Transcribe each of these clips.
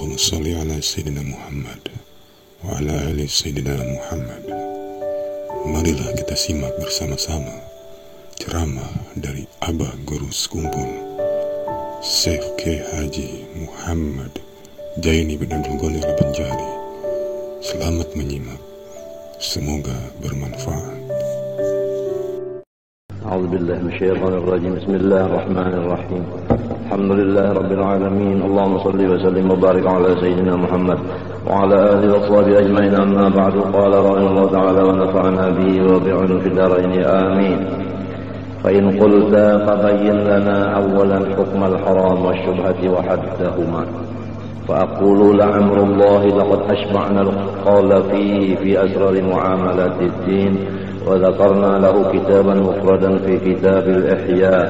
Allahumma sholli ala Sayyidina Muhammad wa ala ali Sayyidina Muhammad. Marilah kita simak bersama-sama ceramah dari Abah Guru Sekumpul Syekh K. Haji Muhammad Jaini bin Abdul Ghani Al-Banjari. Selamat menyimak, semoga bermanfaat. أعوذ بالله من الشيطان الرجيم. بسم الله الرحمن الرحيم. الحمد لله رب العالمين. اللهم صل وسلم وبارك على سيدنا محمد وعلى آله وصحبه أجمعين. أما بعد، قال رحمه الله تعالى ونفعنا به وبعلومه في الدارين آمين. فإن قلت فبين لنا أولا حكم الحرام والشبهة وحدهما. فأقول لعمر الله لقد أشبعنا القول فيه في أسرار معاملات الدين، وذكرنا له كتابا مفردا في كتاب الإحياء،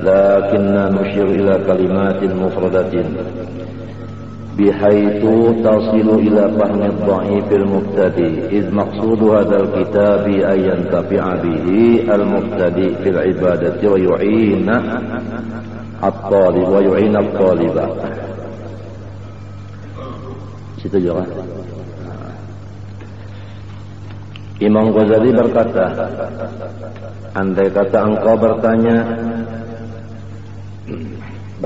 لكننا نشير إلى كلمات مفردة بحيث تصل إلى فهم الضعيف المبتدئ، إذ مقصود هذا الكتاب أن ينتفع به المبتدئ في العبادة ويعين الطالب. Situ juga. Imam Ghazali berkata, andai kata engkau bertanya,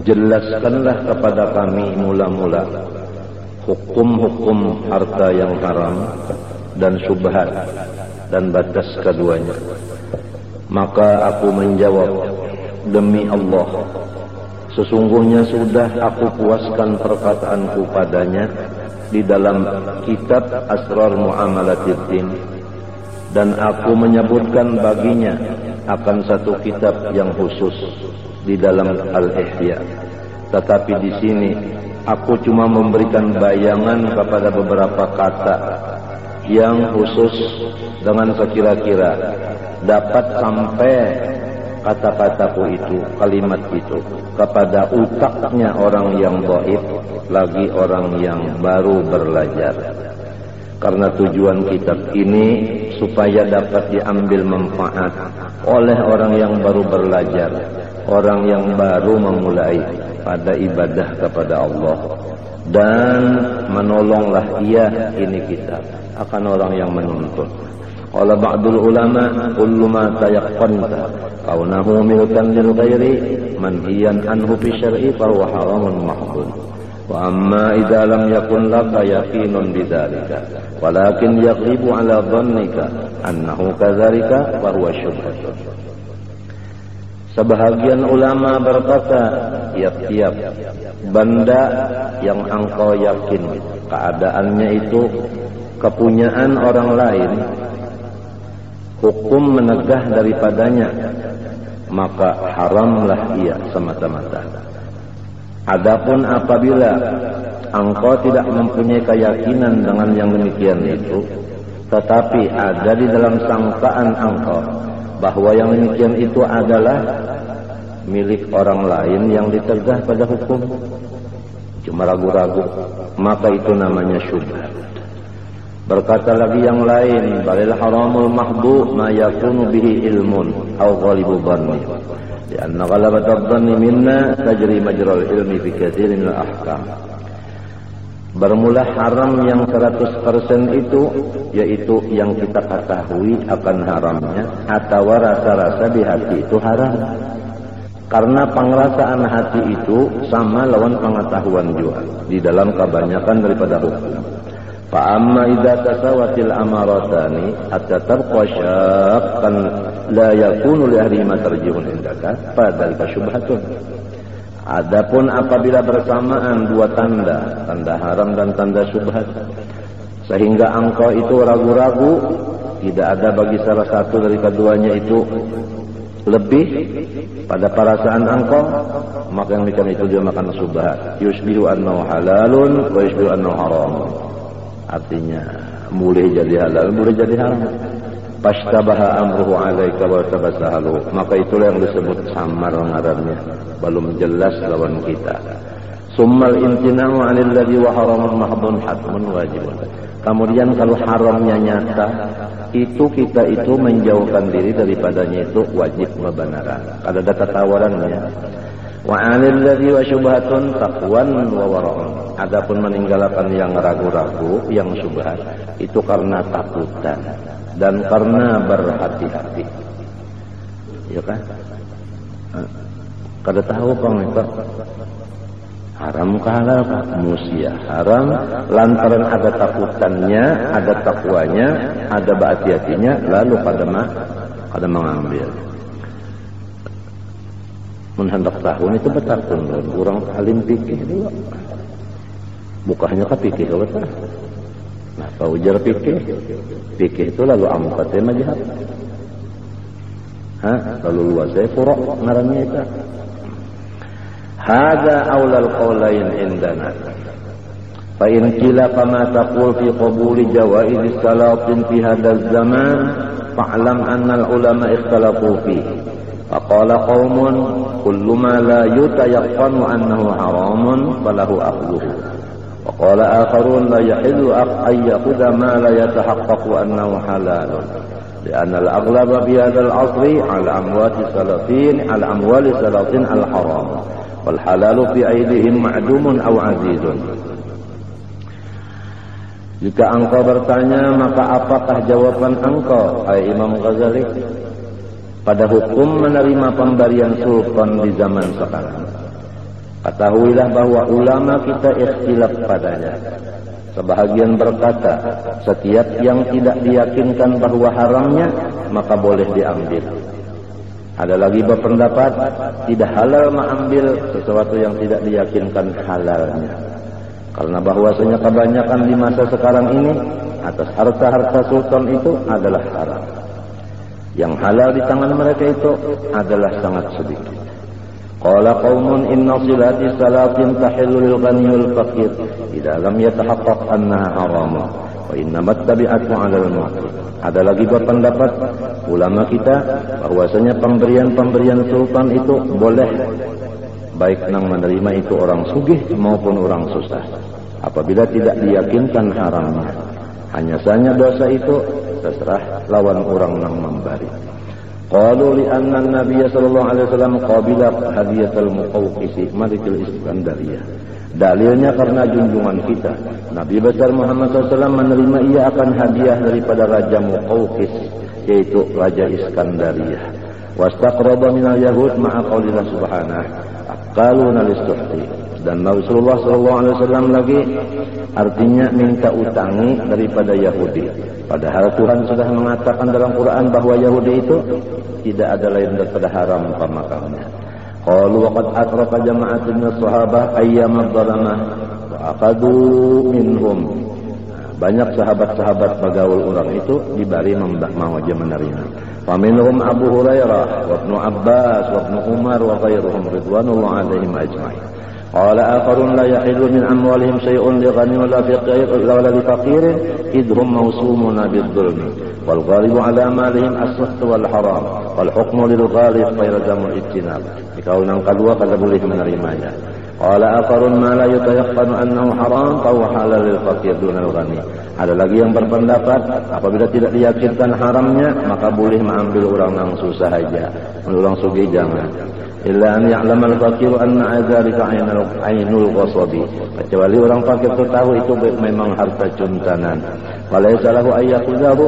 jelaskanlah kepada kami mula-mula hukum-hukum harta yang haram dan syubhat dan batas keduanya. Maka aku menjawab, demi Allah, sesungguhnya sudah aku puaskan perkataanku padanya di dalam kitab Asrar Mu'amalatiddin, dan aku menyebutkan baginya akan satu kitab yang khusus di dalam Al-Ihya. Tetapi di sini aku cuma memberikan bayangan kepada beberapa kata yang khusus dengan sekira-kira dapat sampai kata-kataku itu, kalimat itu kepada utaknya orang yang dhaif, lagi orang yang baru belajar. Karena tujuan kitab ini supaya dapat diambil manfaat oleh orang yang baru belajar, orang yang baru memulai pada ibadah kepada Allah, dan menolonglah ia, ini kitab, akan orang yang menuntut. Qala ba'dul ulama, kullu ma tayaqqanta kaunahu milkan lil ghairi manhiyan anhu fi syar'i fa huwa haramun mahdhun. Wa amma idza lam yakun laka yaqinun bidzalika walakin yaghlibu ala dhannika annahu kadzalika fa huwa syubhatun. Sebahagian ulama berkata, tiap-tiap benda yang engkau yakin keadaannya itu kepunyaan orang lain, hukum menegah daripadanya, maka haramlah ia semata-mata. Adapun apabila engkau tidak mempunyai keyakinan dengan yang demikian itu, tetapi ada di dalam sangkaan engkau bahwa yang demikian itu adalah milik orang lain yang ditegah pada hukum, cuma ragu-ragu, maka itu namanya syubhat. Berkata lagi yang lain, balil haramul mahdu ma yakunu bihi ilmun aw ghalibu dhanni, lianna ghalabat dhanni minna tajri majral ilmi fi katsirin al ahkam. Bermula haram yang 100% itu, yaitu yang kita ketahui akan haramnya atau rasa-rasa di hati itu haram. Karena pengerasaan hati itu sama lawan pengetahuan juga di dalam kebanyakan daripada hukum. Fa amma idza tasawatil amaratani hatta tabqa syaqqan la yakunu li ahli ma tarjihun indaka fadzalika syubhatun. Adapun apabila bersamaan dua tanda, tanda haram dan tanda syubhat, sehingga engkau itu ragu-ragu, tidak ada bagi salah satu dari keduanya itu lebih pada perasaan engkau, maka yang demikian itu dia makan syubhat. Yusbihu annahu halalun wa yusbihu annahu haram. Artinya boleh jadi halal, boleh jadi haram. Pashtabaha amruhu alaika wa tabasahalu, maka itulah yang disebut samar ngarannya, belum jelas lawan kita. Summal imtina'u 'anil ladzi wa haramun mahdhun hatmun wajibun. Kemudian kalau haramnya nyata, itu kita itu menjauhkan diri daripadanya itu wajib kebenaran. Kalau ada tawarannya, Wa 'anil ladzi wa syubhatun taqwan wa wara'un. Adapun meninggalkan yang ragu-ragu, yang syubhat, itu karena takutan dan karena berhati-hati. Ya kan? Kada tahu Kang itu haram ke halal kah? Musia haram lantaran ada takutannya, ada takwanya, ada berhati-hatinya, lalu pada mengambil. Hendak tahun itu betakun orang alim pikir dulu. Bukanya ke pikir kalau tak. Nah, tahu jar pikir itu lalu angkat majhab. Lalu luasnya furuk ngarannya itu. Hada aulal qaulain indana. Fa in qila kama taqul fi qabuli jawaiz salatin fi hadzal zaman fa'lam anna al ulama ikhtalafu fihi. Faqala qaumun kullu ma la yutayaqqanu annahu haramun falahu akhdhuhu. Wa qala akharun la yahillu an ya'khudha ma la yatahaqqaqu annahu halalun. لأن الأغلب في هذا العصر على أموال السلاطين الحرام والحلال في أيديهم معدوم أو عزيز. Jika engkau bertanya, maka apakah jawaban engkau, hai Imam Ghazali, pada hukum menerima pemberian sultan di zaman sekarang? Ketahuilah bahwa ulama kita ikhtilaf padanya. Sebahagian berkata, setiap yang tidak diyakinkan bahwa haramnya, maka boleh diambil. Ada lagi berpendapat, tidak halal mengambil sesuatu yang tidak diyakinkan halalnya. Karena bahwasanya kebanyakan di masa sekarang ini, atas harta-harta sultan itu adalah haram. Yang halal di tangan mereka itu adalah sangat sedikit. Qala qaumun inna silati salatin tahillu lil ghani wal faqir idza lam yatahaqqaq annaha haram wa innamat tabi'atu 'ala al-mu'min. Ada lagi berpendapat ulama kita bahwasanya pemberian sultan itu boleh, baik nang menerima itu orang sugih maupun orang susah, apabila tidak diyakinkan haramnya. Hanya saja dosa itu terserah lawan orang nang memberi. Qalu li anna an-nabiy sallallahu alaihi wasallam qabila hadiyatul Muqawqis Malikul Iskandariyah. Dalilnya karena junjungan kita, Nabi besar Muhammad SAW menerima ia akan hadiah daripada Raja Muqawqis, yaitu Raja Iskandariyah. Wastaqraba minal yahud ma'a qaulillah subhanahu aqaluna lis-suhti. Dan Rasulullah SAW lagi artinya minta utangi daripada Yahudi. Padahal Tuhan sudah mengatakan dalam Quran bahwa Yahudi itu tidak ada lain daripada haram pemakannya. Qalu wa qad atrafa jama'atun min as-sahabah ayyam adh-dhalamah wa aqadu minhum. Banyak sahabat-sahabat bagaul orang itu diberi mau aja menerima. Fa minhum Abu Hurairah wa Ibnu Abbas wa Ibnu Umar wa ghairuhum ridwanullah alaihim ajma'in. Qala akharun la yahillu min amwalihim shay'un li ghani wala faqirin idhum mawsumuna bidh-dhulmi wal ghalibu ala malihim as-suht wal haram wal hukmu lil ghalib fa yalzamu al-ijtinab. Jika yang kedua kada boleh menerimanya. Qala akharun ma la yutayaqqanu annahu haram fa huwa halal lil faqir dunal ghani. Ada lagi yang berpendapat apabila tidak diyakinkan haramnya maka boleh mengambil orang yang susah saja, orang sugih jangan. Illa an ya'lamal faqiru anna dzalika ainul ghasabi. Kecuali orang fakir itu tahu itu memang harta juntanan. Walaysa lahu ayyakhuzahu,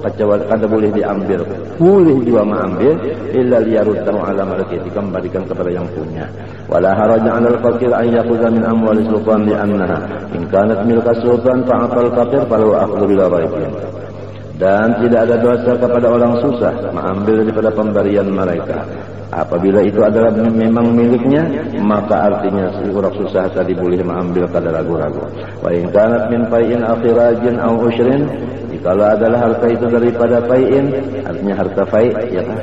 kecuali kada boleh diambil. Boleh juga mengambil illa liyaruddahu ala maliki, dikembalikan kepada yang punya. Wala haraja 'alal faqir ayyakhudha min amwali sultan li annaha in kanat milka sultan fa'atal faqir falahu akhdhu bila raibin. Dan tidak ada dosa kepada orang susah mengambil daripada pemberian mereka. Apabila itu adalah memang miliknya, maka artinya si orang susah tadi boleh mengambil kada ragu-ragu. Wa in kanat min fai'in akhirajin aw ushrin, jikalau adalah harta itu daripada fai'in, artinya harta fai', ya kan?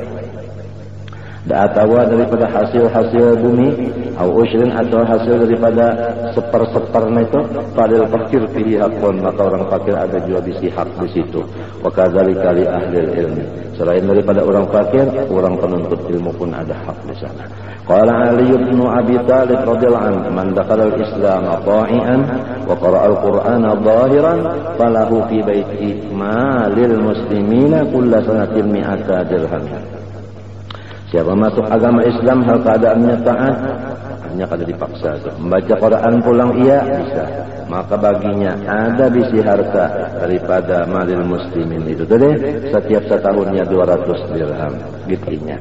Atawa daripada hasil bumi, atau ushrin atau hasil daripada seper-sepernya itu, padahal fakir pilih hakun, maka orang fakir ada juga bisi hak di situ. Wa kadzalika li ahli ilmi. Selain daripada orang fakir, orang penuntut ilmu pun ada hak di sana. Qala Ali bin Abi Thalib radhiyallahu anhu, man dakhala al-Islam ta'ian wa qara'a al-Qur'ana zahiran falahu fi baiti ma lil muslimina kullu sanatin mi'ata dirham. Siapa masuk agama Islam hal keadaannya taat, hanya kada dipaksa. Membaca Quran pulang iya bisa. Maka baginya ada bisi harta daripada malil muslimin itu tadi setiap setahunnya 200 dirham gitunya.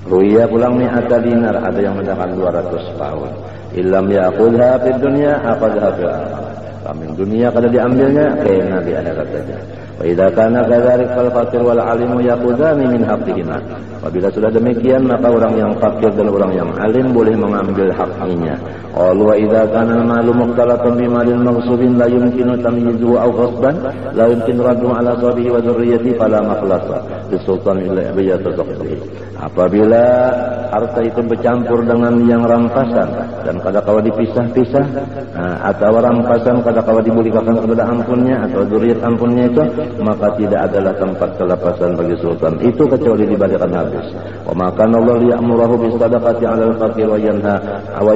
Ruya pulang mi'ata dinar, ada yang mendapat 200 pound. Illam ya'khudha fid dunya akhadha fil akhirah. Amin dunia kada diambilnya kena di akhirat saja. Wa idza kana kadzalik fal faqir wal alimu yaqudani min haqqihima. Apabila sudah demikian maka orang yang fakir dan orang yang alim boleh mengambil haknya. Qalu wa idza kana malu muqtalatun bi malin maghsubin la yumkinu tamyizuhu aw ghasban la yumkinu radduhu ala sahibihi wa dzurriyyatihi fala makhlasa lisultan illa biyatasaqqihi. Apabila harta itu bercampur dengan yang rampasan dan kadang-kala dipisah-pisah, atau rampasan kadang-kala diberikan kepada ampunnya atau dzurriyyat ampunnya itu, maka tidak adalah tempat kelepasan bagi sultan itu kecuali dibalikan habis. Wa maka Allah ya'muruhu bis sadaqati 'alal faqir wa yanha wa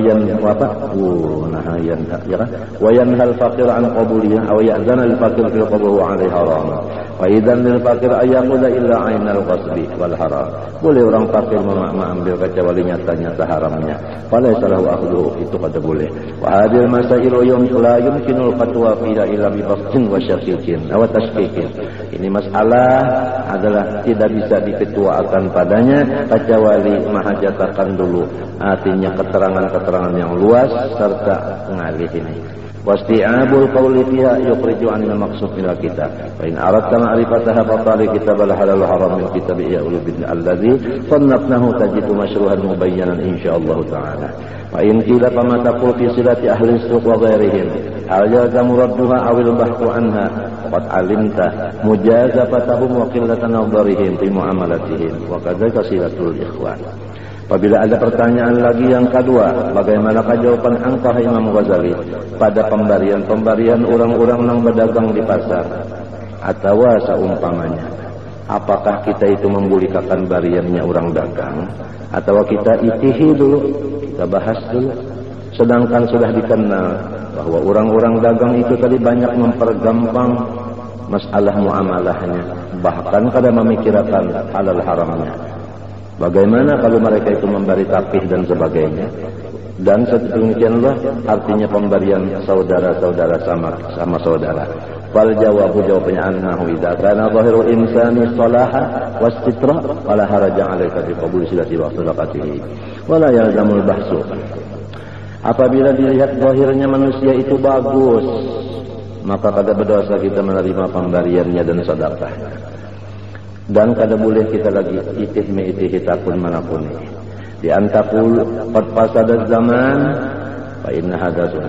yanha al-faqir an qabuliha aw ya'zana al-faqir fil qabuli 'alaihi haram. Wa idzan lil faqir ayaquda illa 'ainal qasbi wal haram. Boleh orang fakir mengambil kecuali nyata-nyata haramnya. Fala salahu akhdhu, itu kada boleh. Wa hadil masailu la yumkinul fatwa fi illa bi bastin wa syaqiqin wa tashqiqin. Ini masalah adalah tidak bisa diketuakan padanya kecuali mahajatakan dulu, artinya keterangan-keterangan yang luas serta ngalih ini. Wasti'abul qawli fiha yukhriju 'anil maqsud min al-kitab. Fa in aradta ma'rifataha fatali kitab al-halal haram min kitab ya ulubid alladhi sannafnahu tajidu mashruhan mubayyanan insyaallah ta'ala. Fa in qila fama taqul fi silati ahli suq wa ghairihim hal yalzamu radduha aw al-bahthu anha qad 'alimta mujazafatahum wa qillatan nadharihim fi muamalatihim wa kadzalika silatul ikhwan. Apabila ada pertanyaan lagi yang kedua, bagaimanakah jawaban engkau Imam Ghazali pada pemberian orang-orang yang berdagang di pasar atau seumpamanya? Apakah kita itu membolehkan bariannya orang dagang atau kita itihi dulu, kita bahas dulu? Sedangkan sudah dikenal bahwa orang-orang dagang itu tadi banyak mempergampang masalah muamalahnya, bahkan kada memikirkan halal haramnya. Bagaimana kalau mereka itu memberi tapih dan sebagainya? Dan sedemikianlah artinya pemberian saudara-saudara sama saudara. Fal jawabannya annahu idza kana zahiru insani salaha wastitra wala haraja 'alaika fi qabul silati wa sadaqatihi wala yalzamul bahsu. Apabila dilihat zahirnya manusia itu bagus, maka kada berdosa kita menerima pemberiannya dan sedekahnya. Dan kada boleh kita lagi itih takun manapun ini. Di antakul qad fasadat zaman fa inna hadasun.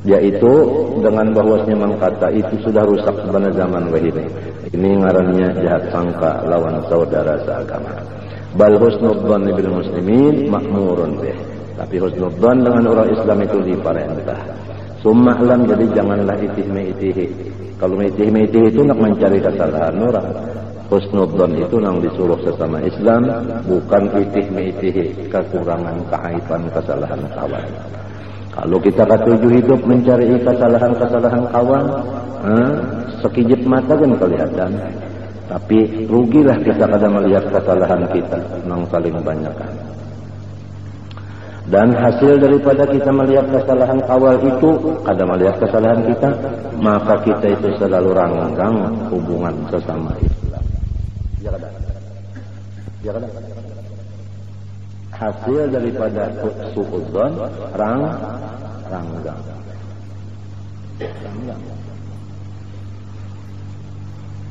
Yaitu dengan bahwasanya mengkata itu sudah rusak pada zaman wahini. Ini ngarannya jahat sangka lawan saudara seagama. Bal husnudzan bil muslimin ma'murun bih. Tapi husnudzan dengan orang Islam itu diperintah. Summa lam, jadi janganlah itih. Kalau itih itu nak mencari kesalahan orang. Husnudzan itu yang disuruh sesama Islam, bukan itih-mitih kekurangan, keaiban, kesalahan kawan. Kalau kita ketuju hidup mencari kesalahan-kesalahan kawan, sekijip mata kan kelihatan. Tapi rugilah kita kada melihat kesalahan kita yang paling banyak. Dan hasil daripada kita melihat kesalahan kawan itu, kada melihat kesalahan kita, maka kita itu selalu ranggang hubungan sesama Islam. Ya kan? Hasil daripada suudzon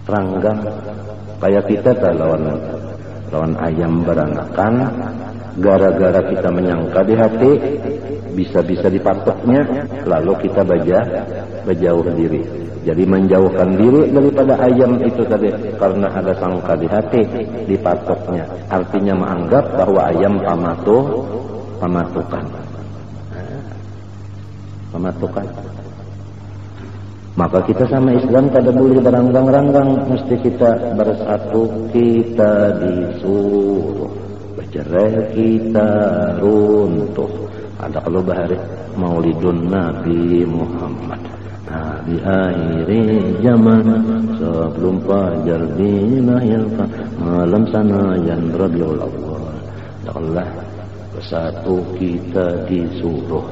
ranggang. Kayak kita lawan ayam beranakan, gara-gara kita menyangka di hati, bisa-bisa dipatoknya, lalu kita berjauh diri. Jadi menjauhkan diri daripada ayam itu tadi karena ada sangka di hati, dipatoknya. Artinya menganggap bahwa ayam pamatukan. Maka kita sama Islam tidak boleh beranggang-ranggang, mesti kita bersatu, kita disuruh bercerai, kita runtuh. Ada kalau bahari Maulidun Nabi Muhammad. Di akhir zaman sebelum fajar dilahirkan malam sana yang Rabiul Awwal Allah, bersatu kita disuruh,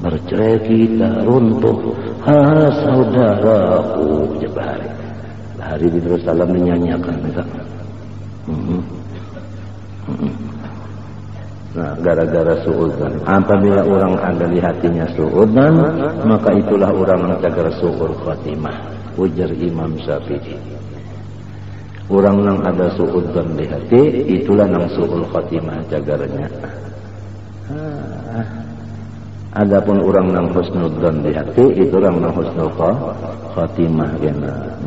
bercerai kita runtuh. Ha saudaraku, jebari. Hari di Jerusalem dinyanyikan kita. Nah, gara-gara suudzon. Apabila orang ada di hatinya suudzon, maka itulah orang yang cagar suul khatimah. Ujar Imam Syafi'i. Orang yang ada suudzon di hati, itulah yang suul khatimah cagarnya. Adapun orang yang husnudzon di hati, itu orang yang husnul khatimah.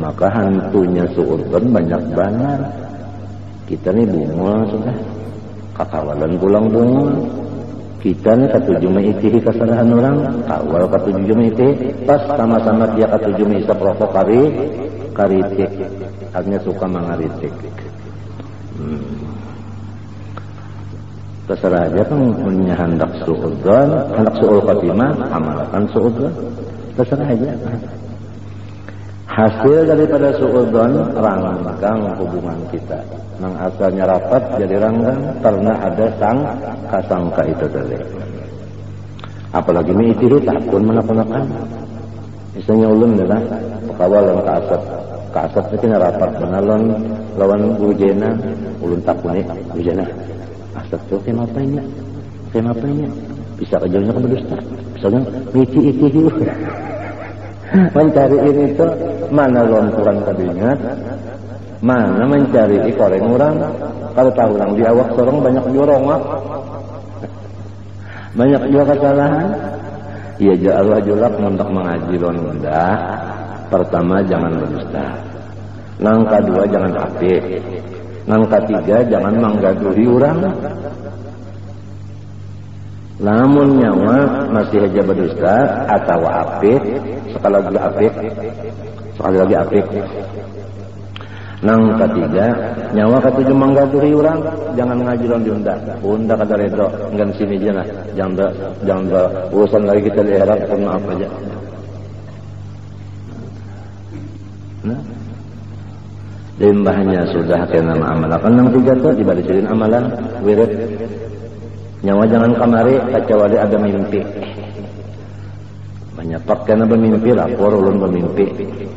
Maka hantunya suudzon banyak banget. Kita nih bunga sudah. Kakawalan pulang bunga. Kita nih katujuh meitihi kesalahan orang. Kawal katujuh meitihi. Pas sama-sama dia katujuh meisa provok karitik. Artinya suka mengaritik. Terserah aja kan punya hendak suudzon, hendak suul khatimah, amalkan suudzon. Terserah aja. Hasil daripada suudzon ranggang hubungan kita. Nang asalnya rapat jadi ranggang karena ada sangka itu tadi. Apalagi itu takun menakan. Misalnya ulun adalah pekawalan kaasap itu rapat benalon lawan bujena ulun takuni bujena. Asap tu kemapainya bisa kejauhnya ke berdusta. Misalnya iti mencari ini tu mana lonturan kabinat, mana mencari koreng orang. Kalau tahu orang di awak sorong banyak jorongak, banyak juga kesalahan. Iya ja Allah julak untuk mengaji londa. Pertama jangan berdusta, nang kedua jangan apik, nang ketiga jangan menggaduhi orang. Namun nyawa masih aja berdusta atau apik, sekali lagi apik. Nang ketiga nyawa ketujuh menggaduhi orang, jangan ngaji lon diunda. Unda kata redo, enggak sini aja lah. Jangan urusan lagi kita lihat karena apa aja. Nah, limbahnya sudah kena amalan. Nang tiga tuh dibalikin amalan wirid. Nyawa jangan kamari kecuali ada mimpi. Banyak pakai bermimpi lapor ulun bermimpi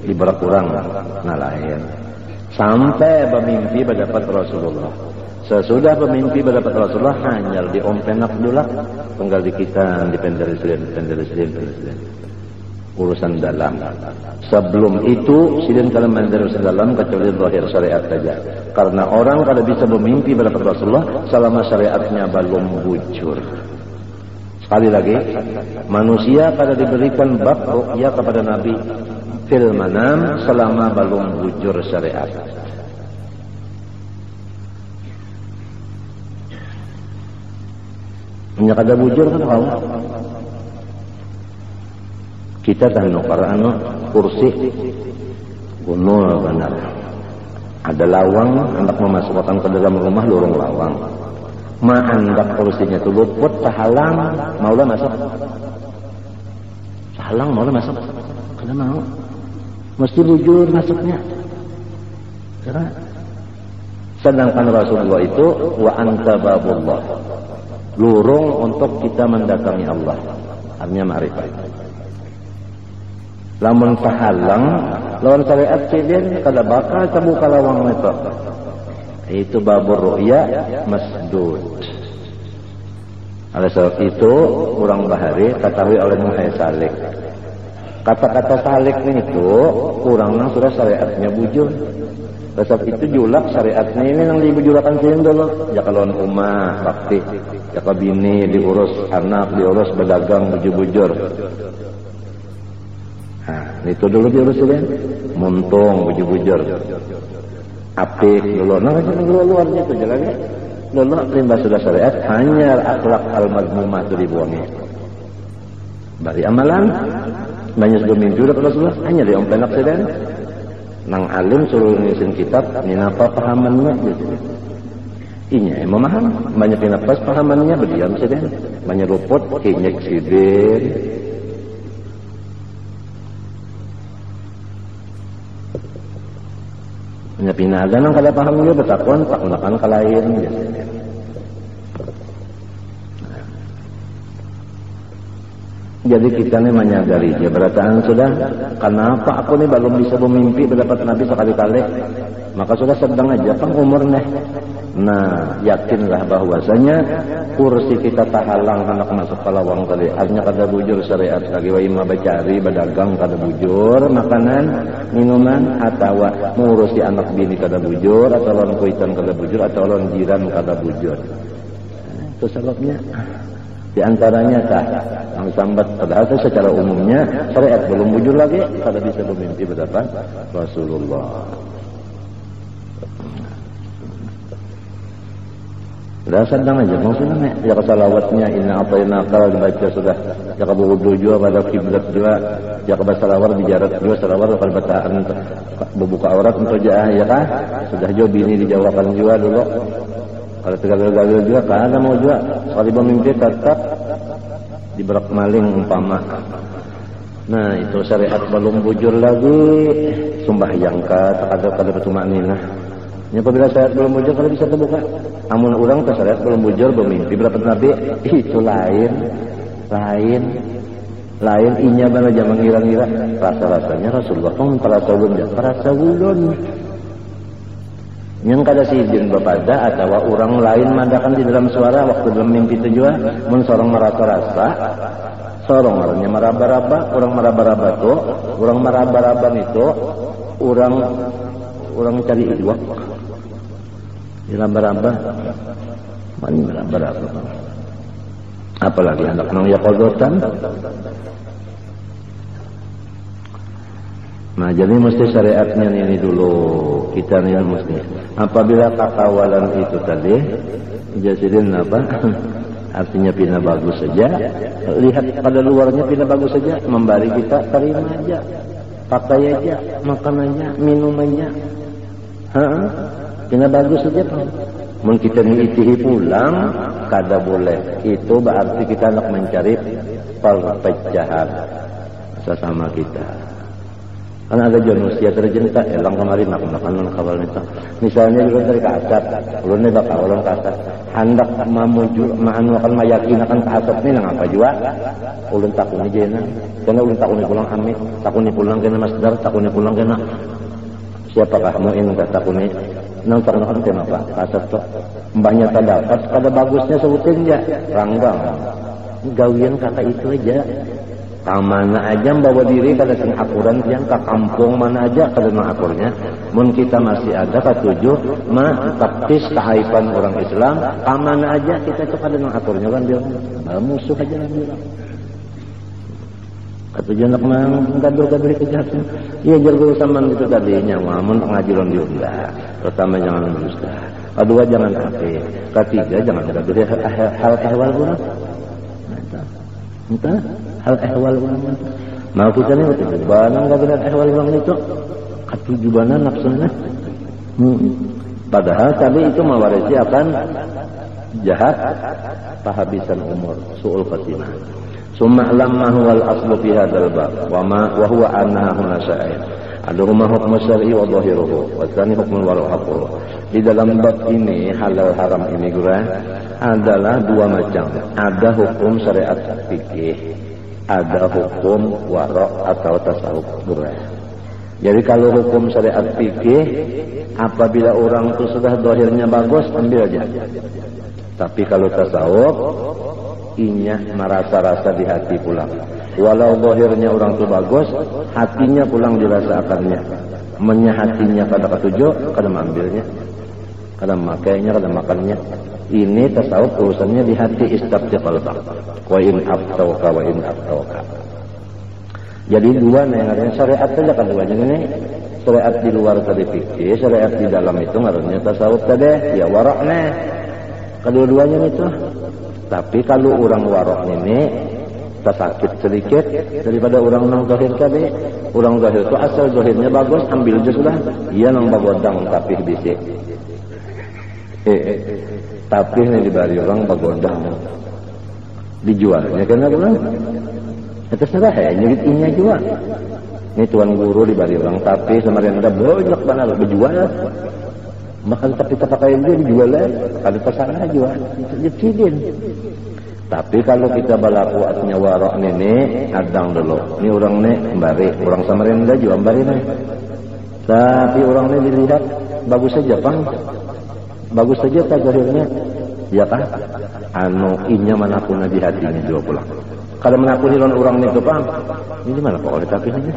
di berak kurang ngalahin. Sampai bermimpi berdapat Rasulullah. Sesudah bermimpi berdapat Rasulullah hanya di ompenak dulu tinggal di kita di penderislim. Urusan dalam. Sebelum itu sidin kalau menderis dalam kecuali zahir syariat saja. Karena orang kalau bisa bermimpi berdapat Rasulullah selama syariatnya belum bujur. Sekali lagi, manusia pada diberikan bab ru'ya kepada Nabi fil manam selama belum bujur syariat. Minyak ada bujur kan kau? Kita tahu karena kursi gunul benar. Ada lawang hendak memasukkan ke dalam rumah lorong lawang. Hendak kursinya itu luput tahalang maulah masuk. Tahalang maulah masuk. Kada mau. Mesti bujur masuknya. Karena sedangkan Rasulullah itu wa anta babullah. Lorong untuk kita mendatangi Allah. Artinya ma'rifat. Lamun tahalang lawan syariat sidin kada bakal terbuka lawang itu. Itu babur ru'ya masdud. Oleh sebab itu orang bahari ketahui oleh Muhammad Salik. Kata-kata salik itu kurang nang sudah syariatnya bujur. Oleh sebab itu julak syariatnya ini yang dibujurakan sini dulu. Ya kalau umah bakti, ya kalau bini diurus anak diurus berdagang bujur-bujur. Nah, itu dulu diurusin, muntung bujur-bujur, apik dulu. Nah, dulu luarnya itu jalannya. Dulu limbah sudah syariat, hanya akhlak al-mazmumah itu dibuangnya. Bari amalan, banyak sudah mimpi udah Rasulullah, hanya di ompenak sedang. Nang alim suruh ngisiin kitab, ini apa pahamannya gitu. Inya memaham, banyak pinapas pahamannya berdiam sedang, banyak luput, kinyek sidin. Punya pinagan yang kada paham dia bertakwan tak gunakan kalain biasanya. Jadi kita nih menyadari dia berataan sudah, kenapa aku nih belum bisa bermimpi mendapat Nabi sekali-kali, maka sudah sedang aja kan umur nih. Nah, yakinlah bahwasanya kursi kita tahalang anak masuk kalawang tadi, artinya kada bujur syariat lagi wa imma bacari badagang kada bujur, makanan, minuman atau ngurusi anak bini kada bujur, atau lawan kuitan kada bujur, atau lawan jiran kada bujur. Itu sebabnya. Di antaranya yang sambat, padahal secara umumnya syariat belum bujur lagi kada bisa bermimpi berdapat Rasulullah. Sudah sedang aja maksudnya ya salawatnya inna atayna kalau dibaca sudah ya berwudu juga pada kiblat juga ya salawat bijarat juga salawat kalau bataan membuka aurat untuk ya kan sudah jauh bini dijawabkan juga dulu. Kalau tegal-tegal juga kan ada mau juga sekali bermimpi tetap diberak maling umpama. Nah itu syariat belum bujur lagi sembahyang kada bertumanina. Ya apabila syariat belum bujur kalau bisa terbuka. Amun orang ke syariat belum bujur bermimpi berapa Nabi itu lain inya bana jangan ngira-ngira rasa-rasanya Rasulullah pun para ulun yang kada sidin bepada atau orang lain madakan di dalam suara waktu dalam mimpi itu juga mun sorong merasa-rasa sorong orangnya meraba-raba orang meraba-raba itu orang meraba-raba itu orang cari idwak di raba-raba mana meraba-raba apalagi anak nang yakodotan. Nah jadi mesti syariatnya ini dulu kita nih mesti apabila kakawalan itu tadi jadiin apa artinya pina bagus saja, lihat pada luarnya pina bagus saja, membari kita terima aja, pakai aja, makan aja, minum aja, pina bagus saja Pak. Mun kita ngitihi pulang kada boleh, itu berarti kita nak mencari perpecahan sesama kita. Karena ada manusia terjenta elang kemarin nak makan kawal itu. Misalnya juga dari kasat, ulun bakal ulun kasat. Hendak mamuju maanu akan mayakinakan kasat ni nang apa jua. Ulun takuni jena. Karena ulun takuni pulang amit, takuni pulang kena masdar, takuni pulang kena. Siapakah muin takuni? Nang terkenal tema apa? Kasat tu. Mbahnya terdapat, kada bagusnya sebutin dia. Ranggang. Gawian kata itu aja. Mana aja bawa diri kada sing akuran yang ke kampung mana aja kada mengakurnya. Mun kita masih ada ketujuh taktis keaiban orang Islam, mana aja kita itu kada mengakurnya kan dia musuh aja lah dia. Ketujuh nak menggaduh-gaduh kejahatan. Iya jago sama itu tadi nyawa mun pengajian diundah. Pertama jangan mendusta. Kedua jangan kafir. Ketiga jangan gaduh hal ehwal orang. Entah hal ehwal ulama mau kita ni betul banang gabelan ehwal ulama itu ketujuanan nafsunya padahal tadi itu mewarisi akan jahat kehabisan umur su'ul khatimah summa lamma huwal aslu fi hadzal bab wa huwa annaha huna sya'ir aduhuma hukmu syar'i wa dhahiruhu wa tsani hukmul wara'u di dalam bab ini halal haram ini adalah dua macam ada hukum syariat fikih ada hukum warok atau tasawuf gurah. Jadi kalau hukum syariat fikih apabila orang itu sudah dohirnya bagus ambil aja. Tapi kalau tasawuf inya merasa-rasa di hati pulang. Walau dohirnya orang itu bagus, hatinya pulang dirasakannya. Menyahatinya pada ketujuh, kada mengambilnya, kada makainya, kada makannya. Ini tasawuf urusannya di hati istabti qalbak wa in aftauka wa in aftauka. Jadi dua yang ada syariat saja keduanya ini syariat di luar tadi fikih, syariat di dalam itu ngarannya tasawuf tadi ya waraknya kedua-duanya itu. Tapi kalau orang warak ini tersakit sedikit daripada orang nang zahir tadi. Orang zahir itu asal zahirnya bagus ambil je sudah, ia nang bagodang tapi bisik. Tapi ini dibari orang bagodang dijualnya kena kan itu serah ya nyulit inya jual ini tuan guru dibari orang tapi semarin ada banyak banget dijual bahkan tapi tak pakai dia dijual kalau kesana jual itu Tapi kalau kita balaku atnya warok nene adang dulu. Ini orang ne mbari, orang Samarinda juga mbari ne. Tapi orang ne dilihat bagus saja Bang. Bagus saja tak zahirnya. Ya kan? Anu inya manapun di hatinya juga pulang. Kalau menakuni orang itu Bang. Ini mana pokoknya tapi ini?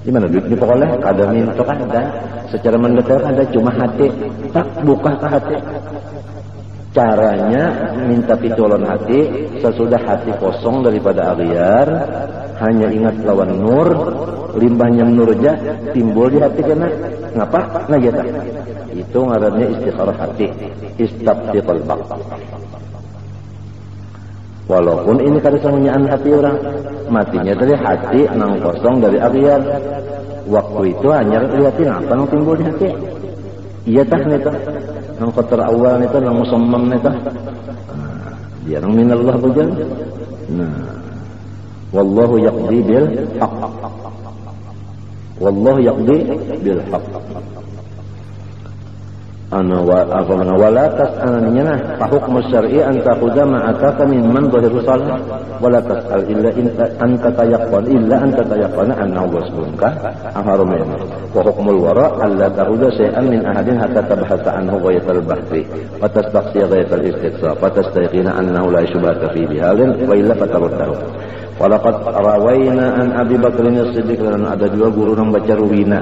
Di mana duit ini pokoknya? Kadang minta kan ada. Secara mendetail ada cuma hati. Tak buka ke hati. Caranya minta pitulun hati sesudah hati kosong daripada aghyar, hanya ingat lawan nur, limbahnya nur aja timbul di hati kena. Ngapa? Ngajata. Itu ngarannya istikharah hati, istabti qalbak. Walaupun ini keresahan hati orang, matinya dari hati nang kosong dari aghyar. Waktu itu hanya lihatin apa yang timbul di hati. Iya tah neta. Nang kotor awal neta, nang musammam neta. Dia nang minallah bujal. Nah, wallahu yaqdi bil haqq. Wallahu yaqdi bil haqq. Ana wala tas'alnya hukm syar'i an takhudha ma ataka mimman dhahir salah wala tas'al illa anta tayaqqan illa anta tayaqqana annahu wasbunka aharumin wa hukmul wara alla takhudha shay'an min ahadin hatta tabhasa anhu ghayatal bahthi wa tastaqsi ghayatal istiqsa wa tastayqina annahu la yashbaka fi bihalin wa illa fataruddahu. Walaqad rawaina an Abi Bakr as-Siddiq, dan ada juga guru yang baca ruwina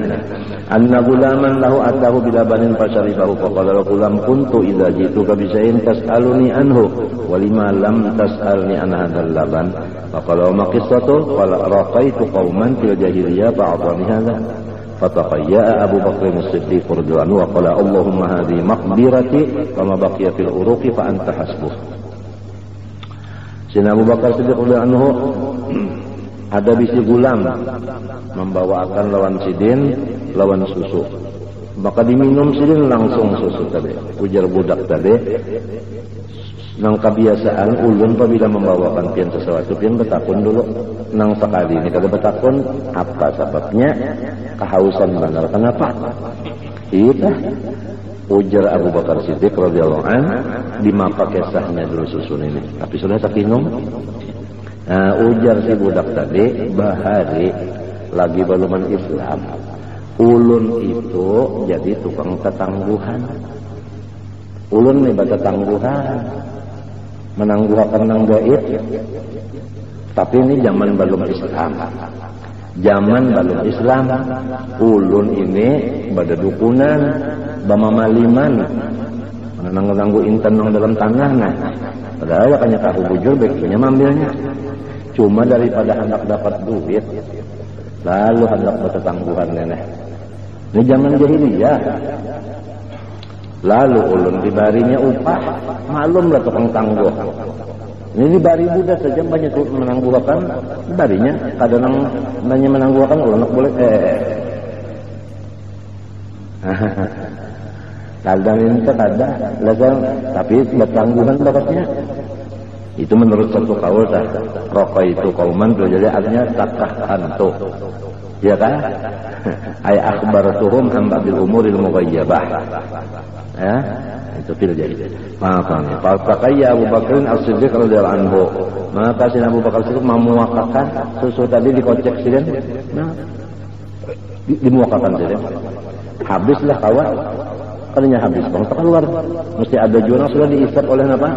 anna gulaman lahu atahu bilabanin fasharibahu faqala gulam kuntu idza jituka bi shay'in tas'aluni anhu wa lima lam tas'alni an hadzal laban faqala ma qissatu qala raqaitu qauman fil jahiliyah ba'dhan hadza fataqayya Abu Bakr as-Siddiq radhiyallahu anhu wa qala Allahumma hadhihi maqdirati wa ma baqiya fil uruqi fa anta hasbuh. Sayyidina Abu Bakar Siddiq radhiyallahu anhu ada bisi gulam membawakan lawan sidin lawan susu, maka diminum sidin langsung susu tadi. Ujar budak tadi nang kebiasaan ulun apabila membawakan pian sesuatu pian betakun dulu nang sekali ini kada betakun apa sebabnya kehausan benar kenapa itu. Ujar Abu Bakar Siddiq radhiyallahu an dimapa kisahnya dulu susun ini, tapi sudah tak minum. Nah, ujar si budak tadi bahari lagi baluman Islam. Ulun itu jadi tukang tetangguhan. Ulun nih tetangguhan, menangguhakan nang gaib. Tapi ini zaman belum Islam. Zaman belum Islam, ulun ini pada dukunan, bamamaliman, menanggu intan nang dalam tanah nah. Padahal kanya tahu bujur baiknya mambilnya. Cuma daripada hendak dapat duit, lalu hendak bertetangguhan nenek. Ini zaman jahiliyah. Lalu ulun dibarinya upah, malumlah tukang tangguh. Ini dibari budak saja banyak menangguhkan, dibarinya kadang banyak menangguhkan ulun nak boleh kadang ini ada lazal tapi bertangguhan dapatnya. Itu menurut satu kaul dah. Rokok itu kauman jadi artinya takah hantu. Ya kan? Ay akhbaratuhum an ba'dil umuril mughayyabah. Ya, itu fil jahiliyah. Makanya faqaya Abu Bakr as-Siddiq radhiyallahu anhu. Maka si Abu Bakar Siddiq memuakakan susu tadi dikocek sidin. Nah, dimuakakan sidin. Habislah kawan. Kalinya habis bang keluar. Mesti ada jurang sudah diisap oleh apa?